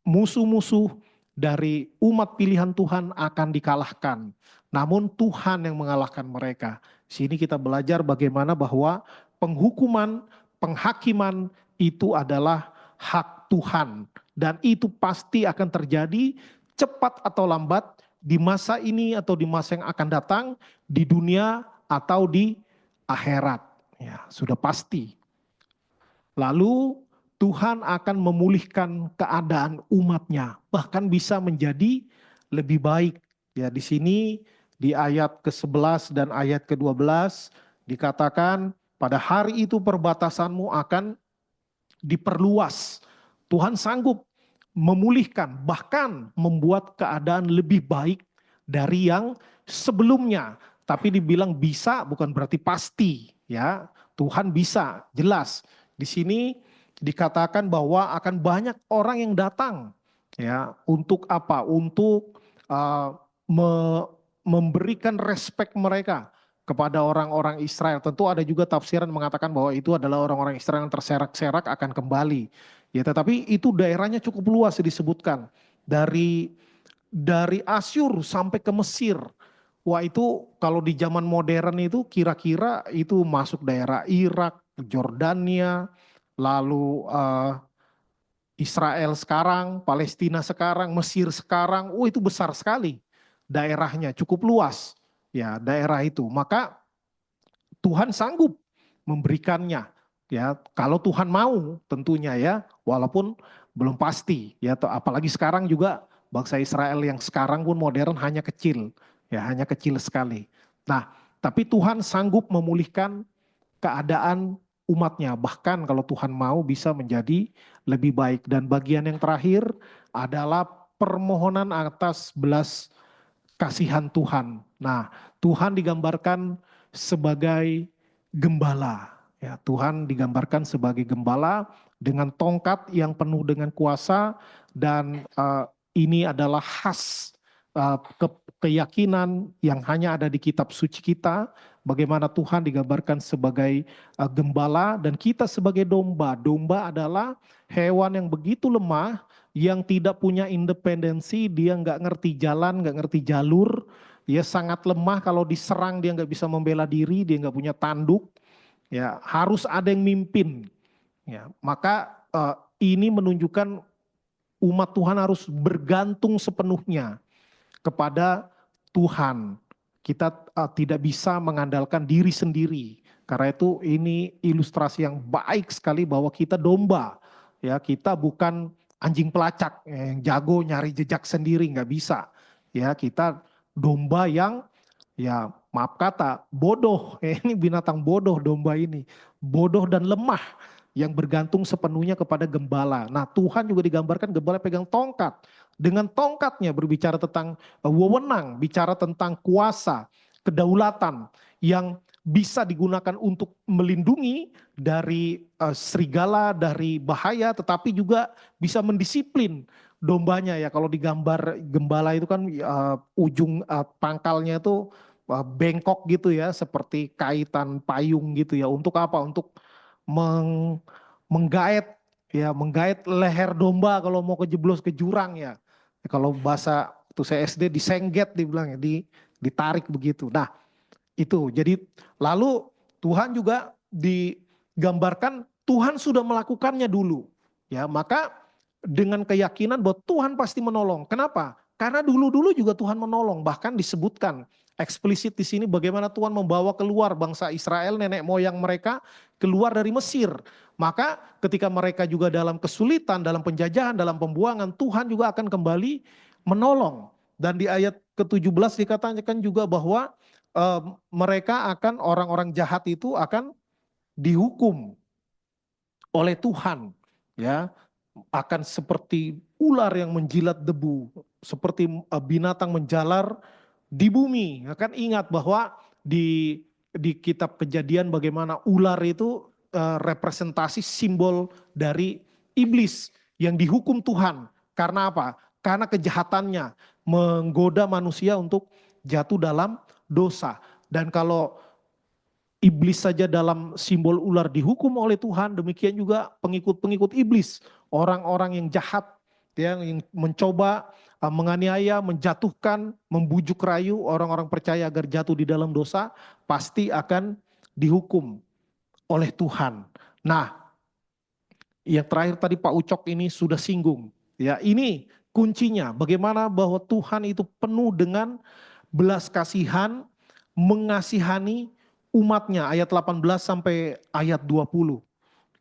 musuh-musuh dari umat pilihan Tuhan akan dikalahkan. Namun Tuhan yang mengalahkan mereka. Sini kita belajar bagaimana bahwa penghukuman, penghakiman itu adalah hak Tuhan. Dan itu pasti akan terjadi cepat atau lambat di masa ini atau di masa yang akan datang, di dunia atau di akhirat. Ya, sudah pasti. Lalu Tuhan akan memulihkan keadaan umatnya, bahkan bisa menjadi lebih baik. Ya, di sini di ayat ke-11 dan ayat ke-12 dikatakan pada hari itu perbatasanmu akan diperluas. Tuhan sanggup memulihkan, bahkan membuat keadaan lebih baik dari yang sebelumnya. Tapi dibilang bisa bukan berarti pasti, ya. Tuhan bisa, jelas. Di sini dikatakan bahwa akan banyak orang yang datang, ya, untuk apa? Untuk memberikan respek mereka kepada orang-orang Israel. Tentu ada juga tafsiran mengatakan bahwa itu adalah orang-orang Israel yang terserak-serak akan kembali. Ya, tetapi itu daerahnya cukup luas disebutkan. Dari Asyur sampai ke Mesir. Wah, itu kalau di zaman modern itu kira-kira itu masuk daerah Irak, Jordania, lalu Israel sekarang, Palestina sekarang, Mesir sekarang. Oh, itu besar sekali daerahnya, cukup luas. Ya, daerah itu. Maka Tuhan sanggup memberikannya. Ya, kalau Tuhan mau tentunya ya, walaupun belum pasti ya, apalagi sekarang juga bangsa Israel yang sekarang pun modern hanya kecil, ya hanya kecil sekali. Nah, tapi Tuhan sanggup memulihkan keadaan umatnya, bahkan kalau Tuhan mau bisa menjadi lebih baik. Dan bagian yang terakhir adalah permohonan atas belas kasihan Tuhan. Nah, Tuhan digambarkan sebagai gembala. Ya, Tuhan digambarkan sebagai gembala dengan tongkat yang penuh dengan kuasa, dan ini adalah khas keyakinan yang hanya ada di kitab suci kita, bagaimana Tuhan digambarkan sebagai gembala dan kita sebagai domba. Domba adalah hewan yang begitu lemah, yang tidak punya independensi, dia nggak ngerti jalan, nggak ngerti jalur, ya sangat lemah, kalau diserang dia nggak bisa membela diri, dia nggak punya tanduk, ya harus ada yang mimpin. Ya, maka ini menunjukkan umat Tuhan harus bergantung sepenuhnya kepada Tuhan. Kita tidak bisa mengandalkan diri sendiri. Karena itu ini ilustrasi yang baik sekali bahwa kita domba. Ya, kita bukan anjing pelacak yang jago nyari jejak sendiri, nggak bisa. Ya, kita domba yang ya maaf kata bodoh. Ini binatang bodoh domba ini. Bodoh dan lemah yang bergantung sepenuhnya kepada gembala. Nah, Tuhan juga digambarkan gembala pegang tongkat. Dengan tongkatnya berbicara tentang wewenang, bicara tentang kuasa, kedaulatan yang bisa digunakan untuk melindungi dari serigala, dari bahaya, tetapi juga bisa mendisiplin dombanya ya. Kalau digambar gembala itu kan ujung pangkalnya itu bengkok gitu ya, seperti kaitan payung gitu ya. Untuk apa? Untuk menggait ya, menggait leher domba kalau mau kejeblos ke jurang ya. Kalau bahasa tuh saya SD disengget dibilang ya, ditarik begitu. Nah, itu. Jadi lalu Tuhan juga digambarkan Tuhan sudah melakukannya dulu. Ya, maka dengan keyakinan bahwa Tuhan pasti menolong. Kenapa? Karena dulu-dulu juga Tuhan menolong, bahkan disebutkan eksplisit di sini bagaimana Tuhan membawa keluar bangsa Israel, nenek moyang mereka keluar dari Mesir. Maka ketika mereka juga dalam kesulitan, dalam penjajahan, dalam pembuangan, Tuhan juga akan kembali menolong. Dan di ayat ke-17 dikatakan juga bahwa mereka akan, orang-orang jahat itu akan dihukum. oleh Tuhan, ya, akan seperti ular yang menjilat debu, seperti binatang menjalar di bumi. Ya kan ingat bahwa di kitab Kejadian bagaimana ular itu representasi simbol dari iblis yang dihukum Tuhan. Karena apa? Karena kejahatannya menggoda manusia untuk jatuh dalam dosa. Dan kalau iblis saja dalam simbol ular dihukum oleh Tuhan, demikian juga pengikut-pengikut iblis, orang-orang yang jahat, yang mencoba menganiaya, menjatuhkan, membujuk rayu orang-orang percaya agar jatuh di dalam dosa, pasti akan dihukum oleh Tuhan. Nah, yang terakhir tadi Pak Ucok ini sudah singgung, ya, ini kuncinya bagaimana bahwa Tuhan itu penuh dengan belas kasihan, mengasihani umatnya. Ayat 18 sampai ayat 20.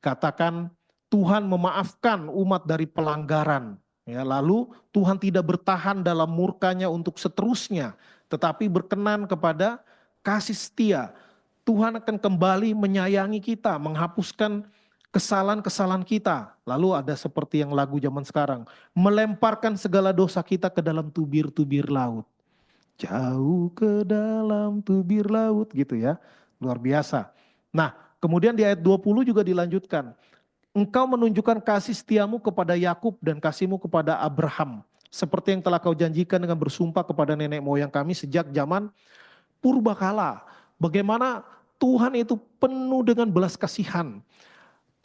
Katakan Tuhan memaafkan umat dari pelanggaran. Ya, lalu Tuhan tidak bertahan dalam murkanya untuk seterusnya, tetapi berkenan kepada kasih setia. Tuhan akan kembali menyayangi kita, menghapuskan kesalahan-kesalahan kita. Lalu ada seperti yang lagu zaman sekarang, melemparkan segala dosa kita ke dalam tubir-tubir laut. Jauh ke dalam tubir laut gitu ya. Luar biasa. Nah, kemudian di ayat 20 juga dilanjutkan. Engkau menunjukkan kasih setiamu kepada Yakub dan kasihmu kepada Abraham. Seperti yang telah kau janjikan dengan bersumpah kepada nenek moyang kami sejak zaman purbakala. Bagaimana Tuhan itu penuh dengan belas kasihan.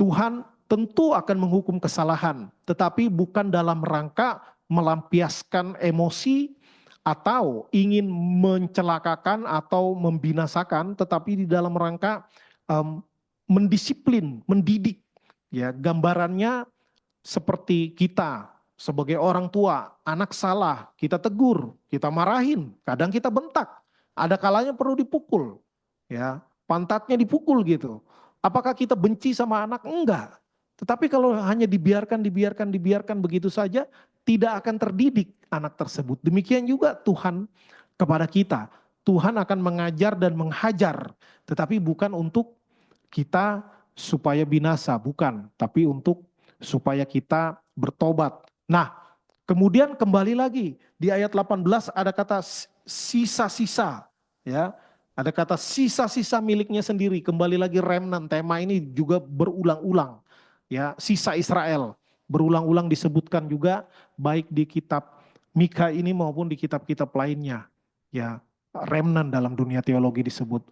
Tuhan tentu akan menghukum kesalahan. Tetapi bukan dalam rangka melampiaskan emosi atau ingin mencelakakan atau membinasakan, tetapi di dalam rangka mendisiplin, mendidik. Ya, gambarannya seperti kita sebagai orang tua, anak salah, kita tegur, kita marahin, kadang kita bentak, ada kalanya perlu dipukul, ya, pantatnya dipukul gitu. Apakah kita benci sama anak? Enggak. Tetapi kalau hanya dibiarkan begitu saja, tidak akan terdidik anak tersebut. Demikian juga Tuhan kepada kita. Tuhan akan mengajar dan menghajar, tetapi bukan untuk kita supaya binasa, bukan, tapi untuk supaya kita bertobat. Nah, kemudian kembali lagi di ayat 18 ada kata sisa-sisa, ya. Ada kata sisa-sisa miliknya sendiri. Kembali lagi remnant, tema ini juga berulang-ulang. Ya, sisa Israel berulang-ulang disebutkan juga baik di kitab Mika ini maupun di kitab-kitab lainnya. Ya, remnant dalam dunia teologi disebut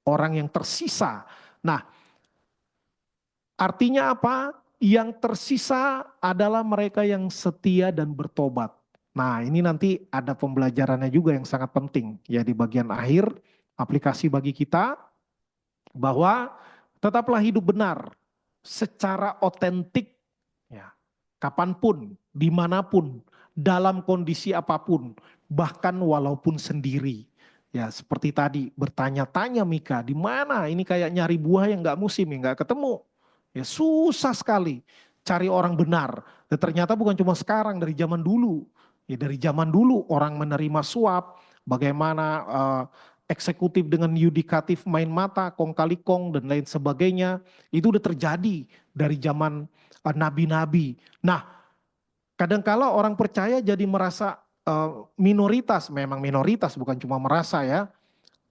orang yang tersisa. Nah, artinya apa? Yang tersisa adalah mereka yang setia dan bertobat. Nah, ini nanti ada pembelajarannya juga yang sangat penting. Ya, di bagian akhir, aplikasi bagi kita, bahwa tetaplah hidup benar, secara otentik, ya, kapanpun, dimanapun, dalam kondisi apapun, bahkan walaupun sendiri. Ya, seperti tadi, bertanya-tanya Mika, di mana? Ini kayak nyari buah yang gak musim, yang gak ketemu. Ya, susah sekali cari orang benar. Dan ternyata bukan cuma sekarang, dari zaman dulu. Ya, dari zaman dulu orang menerima suap, bagaimana eksekutif dengan yudikatif main mata, kong kali kong dan lain sebagainya. Itu udah terjadi dari zaman nabi-nabi. Nah, kadangkala orang percaya jadi merasa minoritas, memang minoritas bukan cuma merasa ya.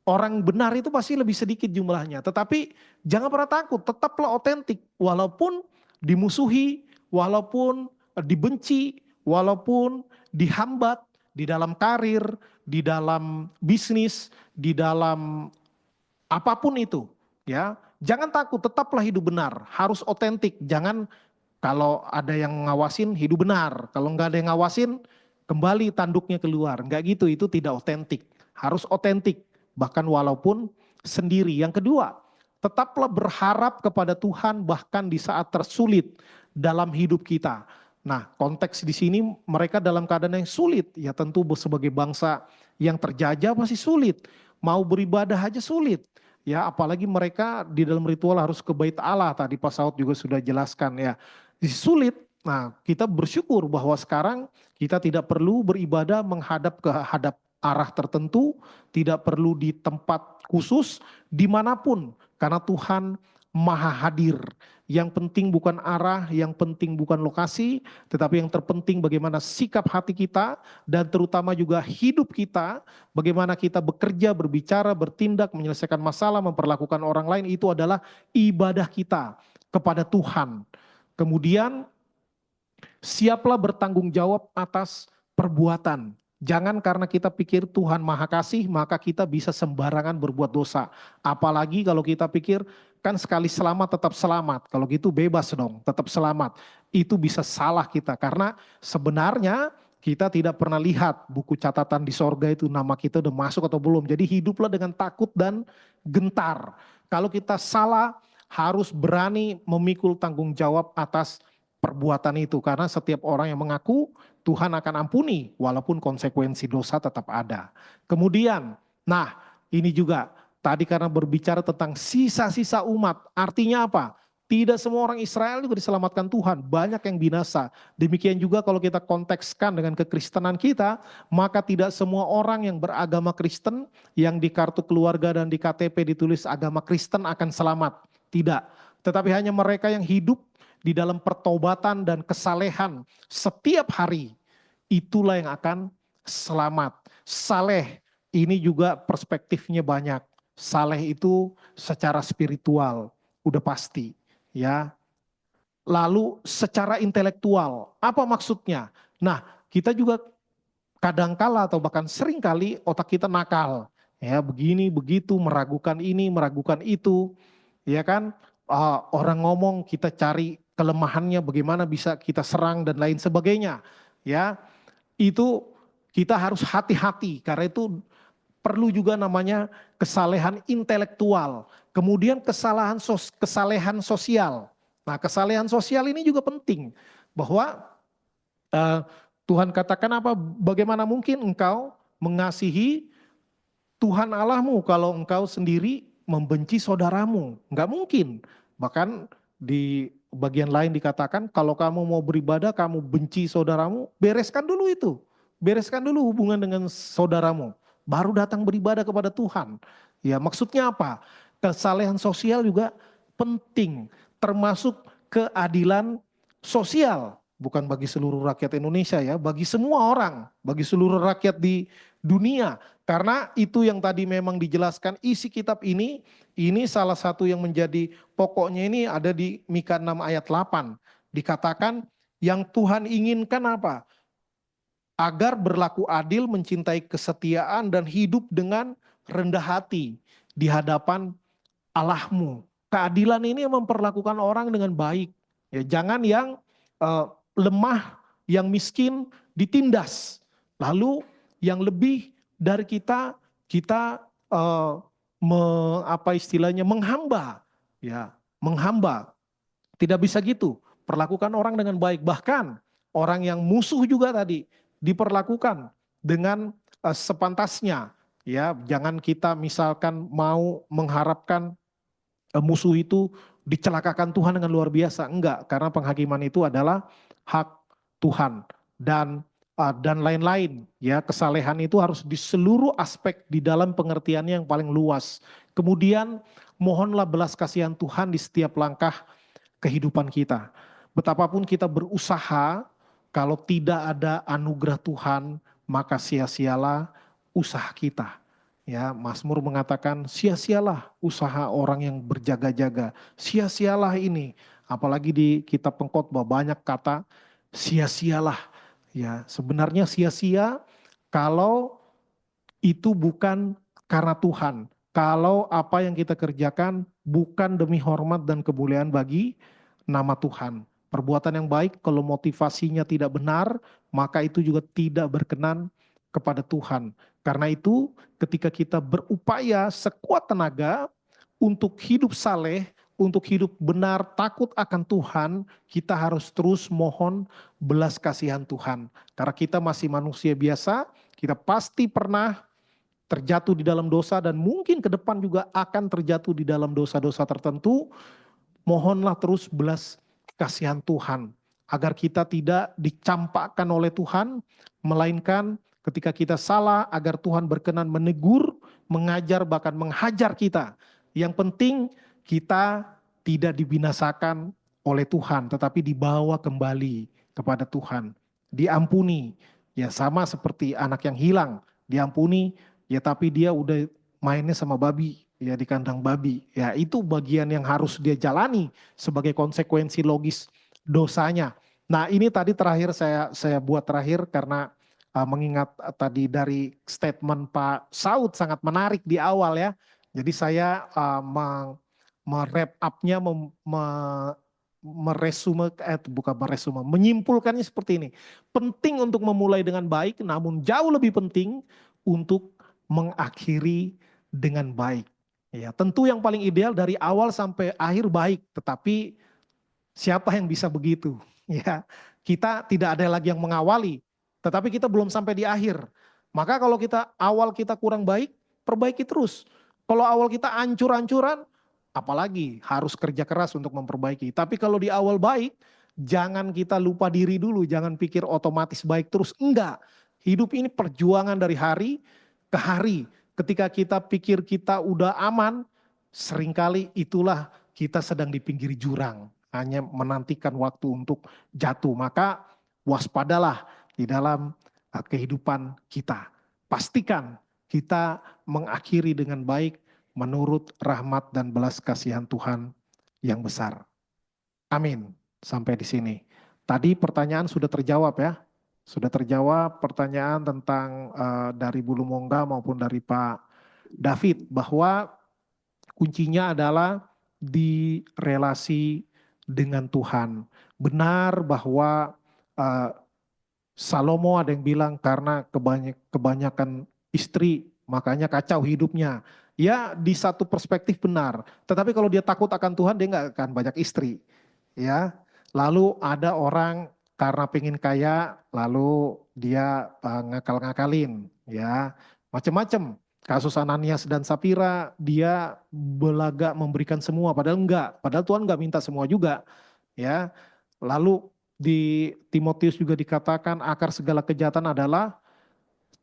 Orang benar itu pasti lebih sedikit jumlahnya. Tetapi jangan pernah takut, tetaplah otentik. Walaupun dimusuhi, walaupun dibenci, walaupun dihambat di dalam karir, di dalam bisnis, di dalam apapun itu. Ya, jangan takut, tetaplah hidup benar. Harus otentik, jangan kalau ada yang ngawasin hidup benar. Kalau nggak ada yang ngawasin, kembali tanduknya keluar. Enggak gitu, itu tidak otentik. Harus otentik. Bahkan walaupun sendiri. Yang kedua, tetaplah berharap kepada Tuhan bahkan di saat tersulit dalam hidup kita. Nah, konteks di sini mereka dalam keadaan yang sulit. Ya tentu sebagai bangsa yang terjajah masih sulit. Mau beribadah aja sulit. Ya apalagi mereka di dalam ritual harus ke Bait Allah. Tadi Pak Saud juga sudah jelaskan ya. Sulit. Nah, kita bersyukur bahwa sekarang kita tidak perlu beribadah menghadap ke arah tertentu, tidak perlu di tempat khusus, dimanapun. Karena Tuhan maha hadir. Yang penting bukan arah, yang penting bukan lokasi, tetapi yang terpenting bagaimana sikap hati kita dan terutama juga hidup kita, bagaimana kita bekerja, berbicara, bertindak, menyelesaikan masalah, memperlakukan orang lain, itu adalah ibadah kita kepada Tuhan. Kemudian siaplah bertanggung jawab atas perbuatan. Jangan karena kita pikir Tuhan Maha Kasih, maka kita bisa sembarangan berbuat dosa. Apalagi kalau kita pikir, kan sekali selamat tetap selamat. Kalau gitu bebas dong, tetap selamat. Itu bisa salah kita, karena sebenarnya kita tidak pernah lihat buku catatan di sorga itu nama kita udah masuk atau belum. Jadi hiduplah dengan takut dan gentar. Kalau kita salah, harus berani memikul tanggung jawab atas perbuatan itu, karena setiap orang yang mengaku Tuhan akan ampuni walaupun konsekuensi dosa tetap ada. Kemudian, nah ini juga tadi karena berbicara tentang sisa-sisa umat, artinya apa? Tidak semua orang Israel juga diselamatkan Tuhan, banyak yang binasa. Demikian juga kalau kita kontekskan dengan kekristenan kita, maka tidak semua orang yang beragama Kristen, yang di kartu keluarga dan di KTP ditulis agama Kristen akan selamat. Tidak, tetapi hanya mereka yang hidup di dalam pertobatan dan kesalehan setiap hari, itulah yang akan selamat. Saleh ini juga perspektifnya banyak. Saleh itu secara spiritual, udah pasti ya. Lalu secara intelektual, apa maksudnya? Nah, kita juga kadangkala atau bahkan seringkali otak kita nakal. Ya, begini, begitu, meragukan ini, meragukan itu. Ya kan? Orang ngomong kita cari kelemahannya, bagaimana bisa kita serang dan lain sebagainya. Ya, itu kita harus hati-hati karena itu perlu juga namanya kesalehan intelektual. Kemudian kesalehan sosial. Nah, kesalehan sosial ini juga penting bahwa Tuhan katakan apa? Bagaimana mungkin engkau mengasihi Tuhan Allahmu kalau engkau sendiri membenci saudaramu? Enggak mungkin. Bahkan di bagian lain dikatakan kalau kamu mau beribadah, kamu benci saudaramu, bereskan dulu itu. Bereskan dulu hubungan dengan saudaramu. Baru datang beribadah kepada Tuhan. Ya, maksudnya apa? Kesalehan sosial juga penting. Termasuk keadilan sosial. Bukan bagi seluruh rakyat Indonesia ya, bagi semua orang. Bagi seluruh rakyat di dunia. Karena itu yang tadi memang dijelaskan isi kitab ini salah satu yang menjadi pokoknya ini ada di Mika 6 ayat 8. Dikatakan yang Tuhan inginkan apa? Agar berlaku adil, mencintai kesetiaan dan hidup dengan rendah hati di hadapan Allahmu. Keadilan ini memperlakukan orang dengan baik. Ya, jangan yang lemah, yang miskin ditindas. Lalu yang lebih dari kita menghamba, ya, menghamba. Tidak bisa gitu. Perlakukan orang dengan baik. Bahkan orang yang musuh juga tadi diperlakukan dengan sepantasnya. Ya, jangan kita misalkan mau mengharapkan musuh itu dicelakakan Tuhan dengan luar biasa. Enggak, karena penghakiman itu adalah hak Tuhan dan lain-lain. Ya, kesalehan itu harus di seluruh aspek di dalam pengertiannya yang paling luas. Kemudian mohonlah belas kasihan Tuhan di setiap langkah kehidupan kita. Betapapun kita berusaha, kalau tidak ada anugerah Tuhan, maka sia-sialah usaha kita. Ya, Mazmur mengatakan sia-sialah usaha orang yang berjaga-jaga. Sia-sialah ini. Apalagi di kitab Pengkhotbah banyak kata sia-sialah. Ya, sebenarnya sia-sia kalau itu bukan karena Tuhan. Kalau apa yang kita kerjakan bukan demi hormat dan kemuliaan bagi nama Tuhan. Perbuatan yang baik kalau motivasinya tidak benar, maka itu juga tidak berkenan kepada Tuhan. Karena itu ketika kita berupaya sekuat tenaga untuk hidup saleh, untuk hidup benar, takut akan Tuhan, kita harus terus mohon belas kasihan Tuhan. Karena kita masih manusia biasa, kita pasti pernah terjatuh di dalam dosa dan mungkin ke depan juga akan terjatuh di dalam dosa-dosa tertentu. Mohonlah terus belas kasihan Tuhan agar kita tidak dicampakkan oleh Tuhan, melainkan ketika kita salah agar Tuhan berkenan menegur, mengajar, bahkan menghajar kita. Yang penting kita tidak dibinasakan oleh Tuhan, tetapi dibawa kembali kepada Tuhan. Diampuni, ya sama seperti anak yang hilang, diampuni, ya tapi dia udah mainnya sama babi, ya di kandang babi. Ya itu bagian yang harus dia jalani sebagai konsekuensi logis dosanya. Nah ini tadi terakhir saya buat terakhir karena mengingat tadi dari statement Pak Saud sangat menarik di awal ya. Jadi saya wrap up-nya menyimpulkannya seperti ini. Penting untuk memulai dengan baik, namun jauh lebih penting untuk mengakhiri dengan baik. Ya, tentu yang paling ideal dari awal sampai akhir baik, tetapi siapa yang bisa begitu? Ya, kita tidak ada lagi yang mengawali, tetapi kita belum sampai di akhir. Maka kalau awal kita kurang baik, perbaiki terus. Kalau awal kita ancur-ancuran, apalagi harus kerja keras untuk memperbaiki. Tapi kalau di awal baik, jangan kita lupa diri dulu, jangan pikir otomatis baik terus. Enggak, hidup ini perjuangan dari hari ke hari. Ketika kita pikir kita udah aman, seringkali itulah kita sedang di pinggir jurang. Hanya menantikan waktu untuk jatuh. Maka waspadalah di dalam kehidupan kita. Pastikan kita mengakhiri dengan baik menurut rahmat dan belas kasihan Tuhan yang besar. Amin. Sampai di sini. Tadi pertanyaan sudah terjawab ya. Sudah terjawab pertanyaan tentang dari Bulu Mongga maupun dari Pak David. Bahwa kuncinya adalah di relasi dengan Tuhan. Benar bahwa Salomo ada yang bilang karena kebanyakan istri makanya kacau hidupnya. Ya di satu perspektif benar. Tetapi kalau dia takut akan Tuhan dia nggak akan banyak istri. Ya. Lalu ada orang karena pengen kaya lalu dia ngakal-ngakalin. Ya macam-macam. Kasus Ananias dan Sapira dia belaga memberikan semua padahal enggak. Padahal Tuhan enggak minta semua juga. Ya. Lalu di Timotius juga dikatakan akar segala kejahatan adalah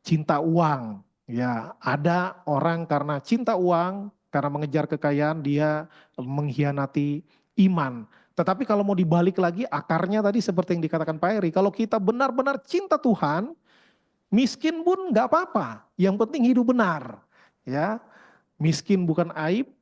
cinta uang. Ya, ada orang karena cinta uang, karena mengejar kekayaan dia mengkhianati iman. Tetapi kalau mau dibalik lagi akarnya tadi seperti yang dikatakan Pak Eri, kalau kita benar-benar cinta Tuhan, miskin pun nggak apa-apa. Yang penting hidup benar. Ya, miskin bukan aib,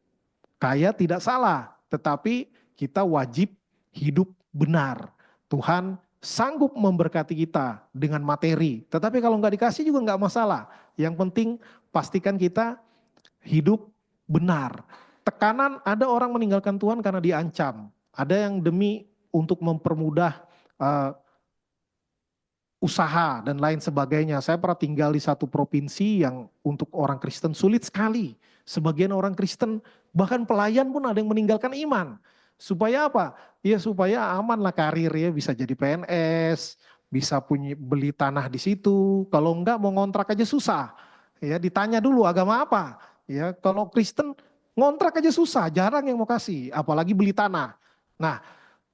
kaya tidak salah, tetapi kita wajib hidup benar. Tuhan sanggup memberkati kita dengan materi, tetapi kalau nggak dikasih juga nggak masalah. Yang penting pastikan kita hidup benar. Tekanan, ada orang meninggalkan Tuhan karena diancam. Ada yang demi untuk mempermudah usaha dan lain sebagainya. Saya pernah tinggal di satu provinsi yang untuk orang Kristen sulit sekali. Sebagian orang Kristen bahkan pelayan pun ada yang meninggalkan iman. Supaya apa? Ya supaya aman lah karir ya, bisa jadi PNS, bisa beli tanah di situ. Kalau enggak mau ngontrak aja susah. Ya ditanya dulu agama apa. Ya kalau Kristen ngontrak aja susah, jarang yang mau kasih, apalagi beli tanah. Nah,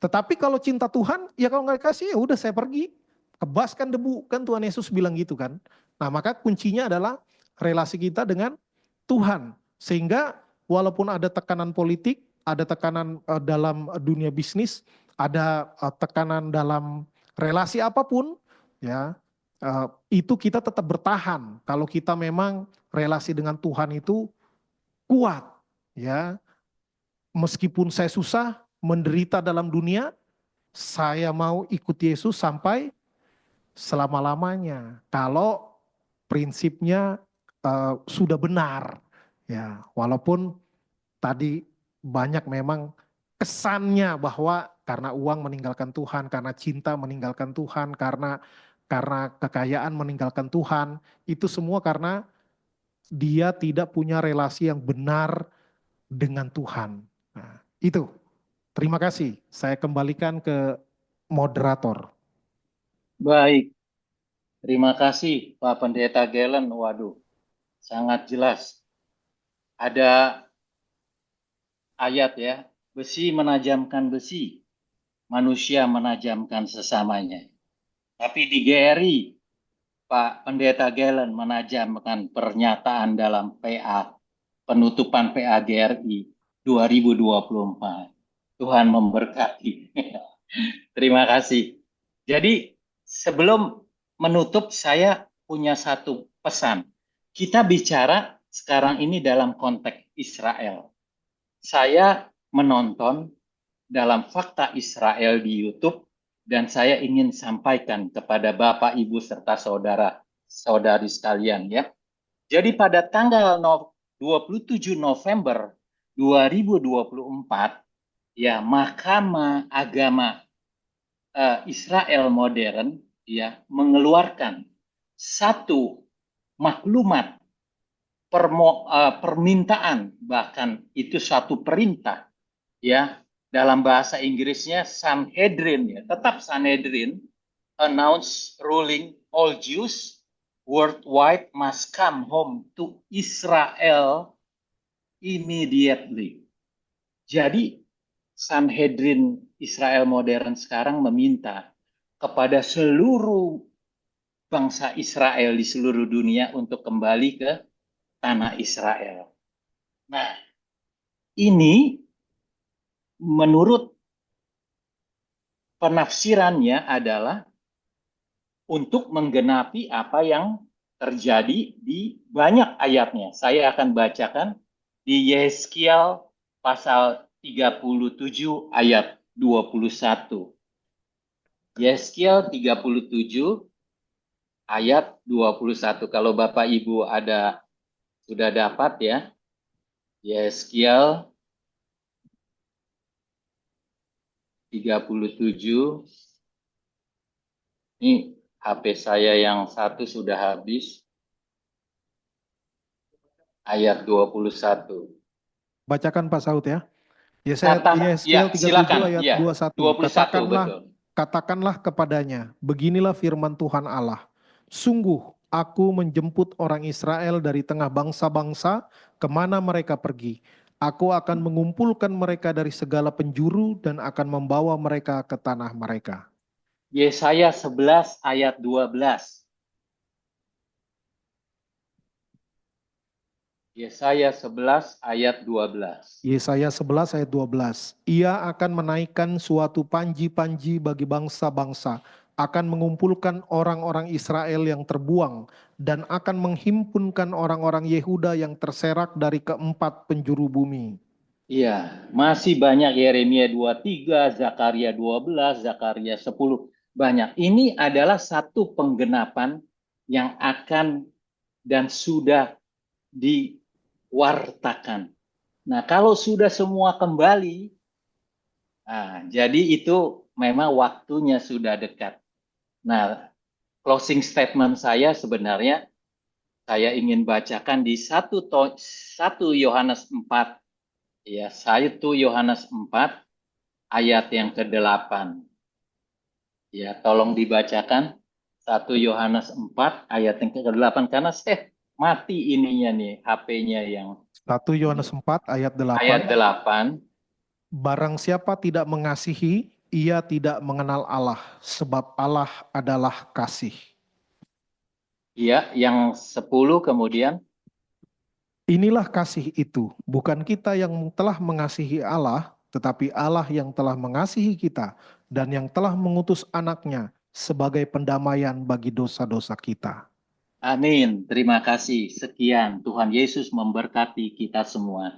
tetapi kalau cinta Tuhan, ya kalau nggak kasih ya udah saya pergi. Kebaskan debu, kan Tuhan Yesus bilang gitu kan. Nah maka kuncinya adalah relasi kita dengan Tuhan. Sehingga walaupun ada tekanan politik, ada tekanan dalam dunia bisnis, ada tekanan dalam relasi apapun, ya itu kita tetap bertahan. Kalau kita memang relasi dengan Tuhan itu kuat, ya meskipun saya susah, menderita dalam dunia, saya mau ikut Yesus sampai selama-lamanya. Kalau prinsipnya sudah benar, ya walaupun tadi banyak memang kesannya bahwa karena uang meninggalkan Tuhan, karena cinta meninggalkan Tuhan, karena kekayaan meninggalkan Tuhan, itu semua karena dia tidak punya relasi yang benar dengan Tuhan. Nah, itu. Terima kasih. Saya kembalikan ke moderator. Baik, terima kasih Pak Pendeta Galen. Waduh, sangat jelas. Ada ayat ya, besi menajamkan besi, manusia menajamkan sesamanya. Tapi di GRI, Pak Pendeta Galen menajamkan pernyataan dalam PA, penutupan PA GRI 2024. Tuhan memberkati. Terima kasih. Jadi sebelum menutup, saya punya satu pesan. Kita bicara sekarang ini dalam konteks Israel. Saya menonton dalam Fakta Israel di YouTube dan saya ingin sampaikan kepada Bapak, Ibu, serta saudara-saudari sekalian ya. Jadi pada tanggal 27 November 2024, ya Mahkamah Agama Israel modern ya mengeluarkan satu maklumat permintaan, bahkan itu satu perintah ya, dalam bahasa Inggrisnya Sanhedrin ya, tetap Sanhedrin, announce ruling all Jews worldwide must come home to Israel immediately. Jadi Sanhedrin Israel modern sekarang meminta kepada seluruh bangsa Israel di seluruh dunia untuk kembali ke tanah Israel. Nah, ini menurut penafsirannya adalah untuk menggenapi apa yang terjadi di banyak ayatnya. Saya akan bacakan di Yeskiel pasal 37 ayat 21. Yeskiel 37 ayat 21. Kalau Bapak Ibu sudah dapat ya. Yeskiel 37. Ini HP saya yang satu sudah habis. Ayat 21. Bacakan Pak Saud ya. Ya, Yeskiel 37 silakan. ayat Ya, 21. 21, Katakanlah kepadanya, beginilah firman Tuhan Allah. Sungguh aku menjemput orang Israel dari tengah bangsa-bangsa kemana mereka pergi. Aku akan mengumpulkan mereka dari segala penjuru dan akan membawa mereka ke tanah mereka. Yesaya 11 ayat 12. Yesaya 11 ayat 12. Yesaya 11 ayat 12. Ia akan menaikkan suatu panji-panji bagi bangsa-bangsa, akan mengumpulkan orang-orang Israel yang terbuang, dan akan menghimpunkan orang-orang Yehuda yang terserak dari keempat penjuru bumi. Iya, masih banyak. Yeremia 23, Zakaria 12, Zakaria 10. Banyak. Ini adalah satu penggenapan yang akan dan sudah diwartakan. Nah, kalau sudah semua kembali, jadi itu memang waktunya sudah dekat. Nah, closing statement saya sebenarnya saya ingin bacakan di 1 Yohanes 4. Ya, 1 Yohanes 4 ayat yang ke-8. Ya, tolong dibacakan 1 Yohanes 4 ayat yang ke-8 karena saya mati ininya nih, HP-nya yang 1 Yohanes 4 ayat 8. ayat 8. Barang siapa tidak mengasihi, ia tidak mengenal Allah, sebab Allah adalah kasih. Iya, yang 10 kemudian. Inilah kasih itu, bukan kita yang telah mengasihi Allah, tetapi Allah yang telah mengasihi kita dan yang telah mengutus anaknya sebagai pendamaian bagi dosa-dosa kita. Amin. Terima kasih. Sekian. Tuhan Yesus memberkati kita semua.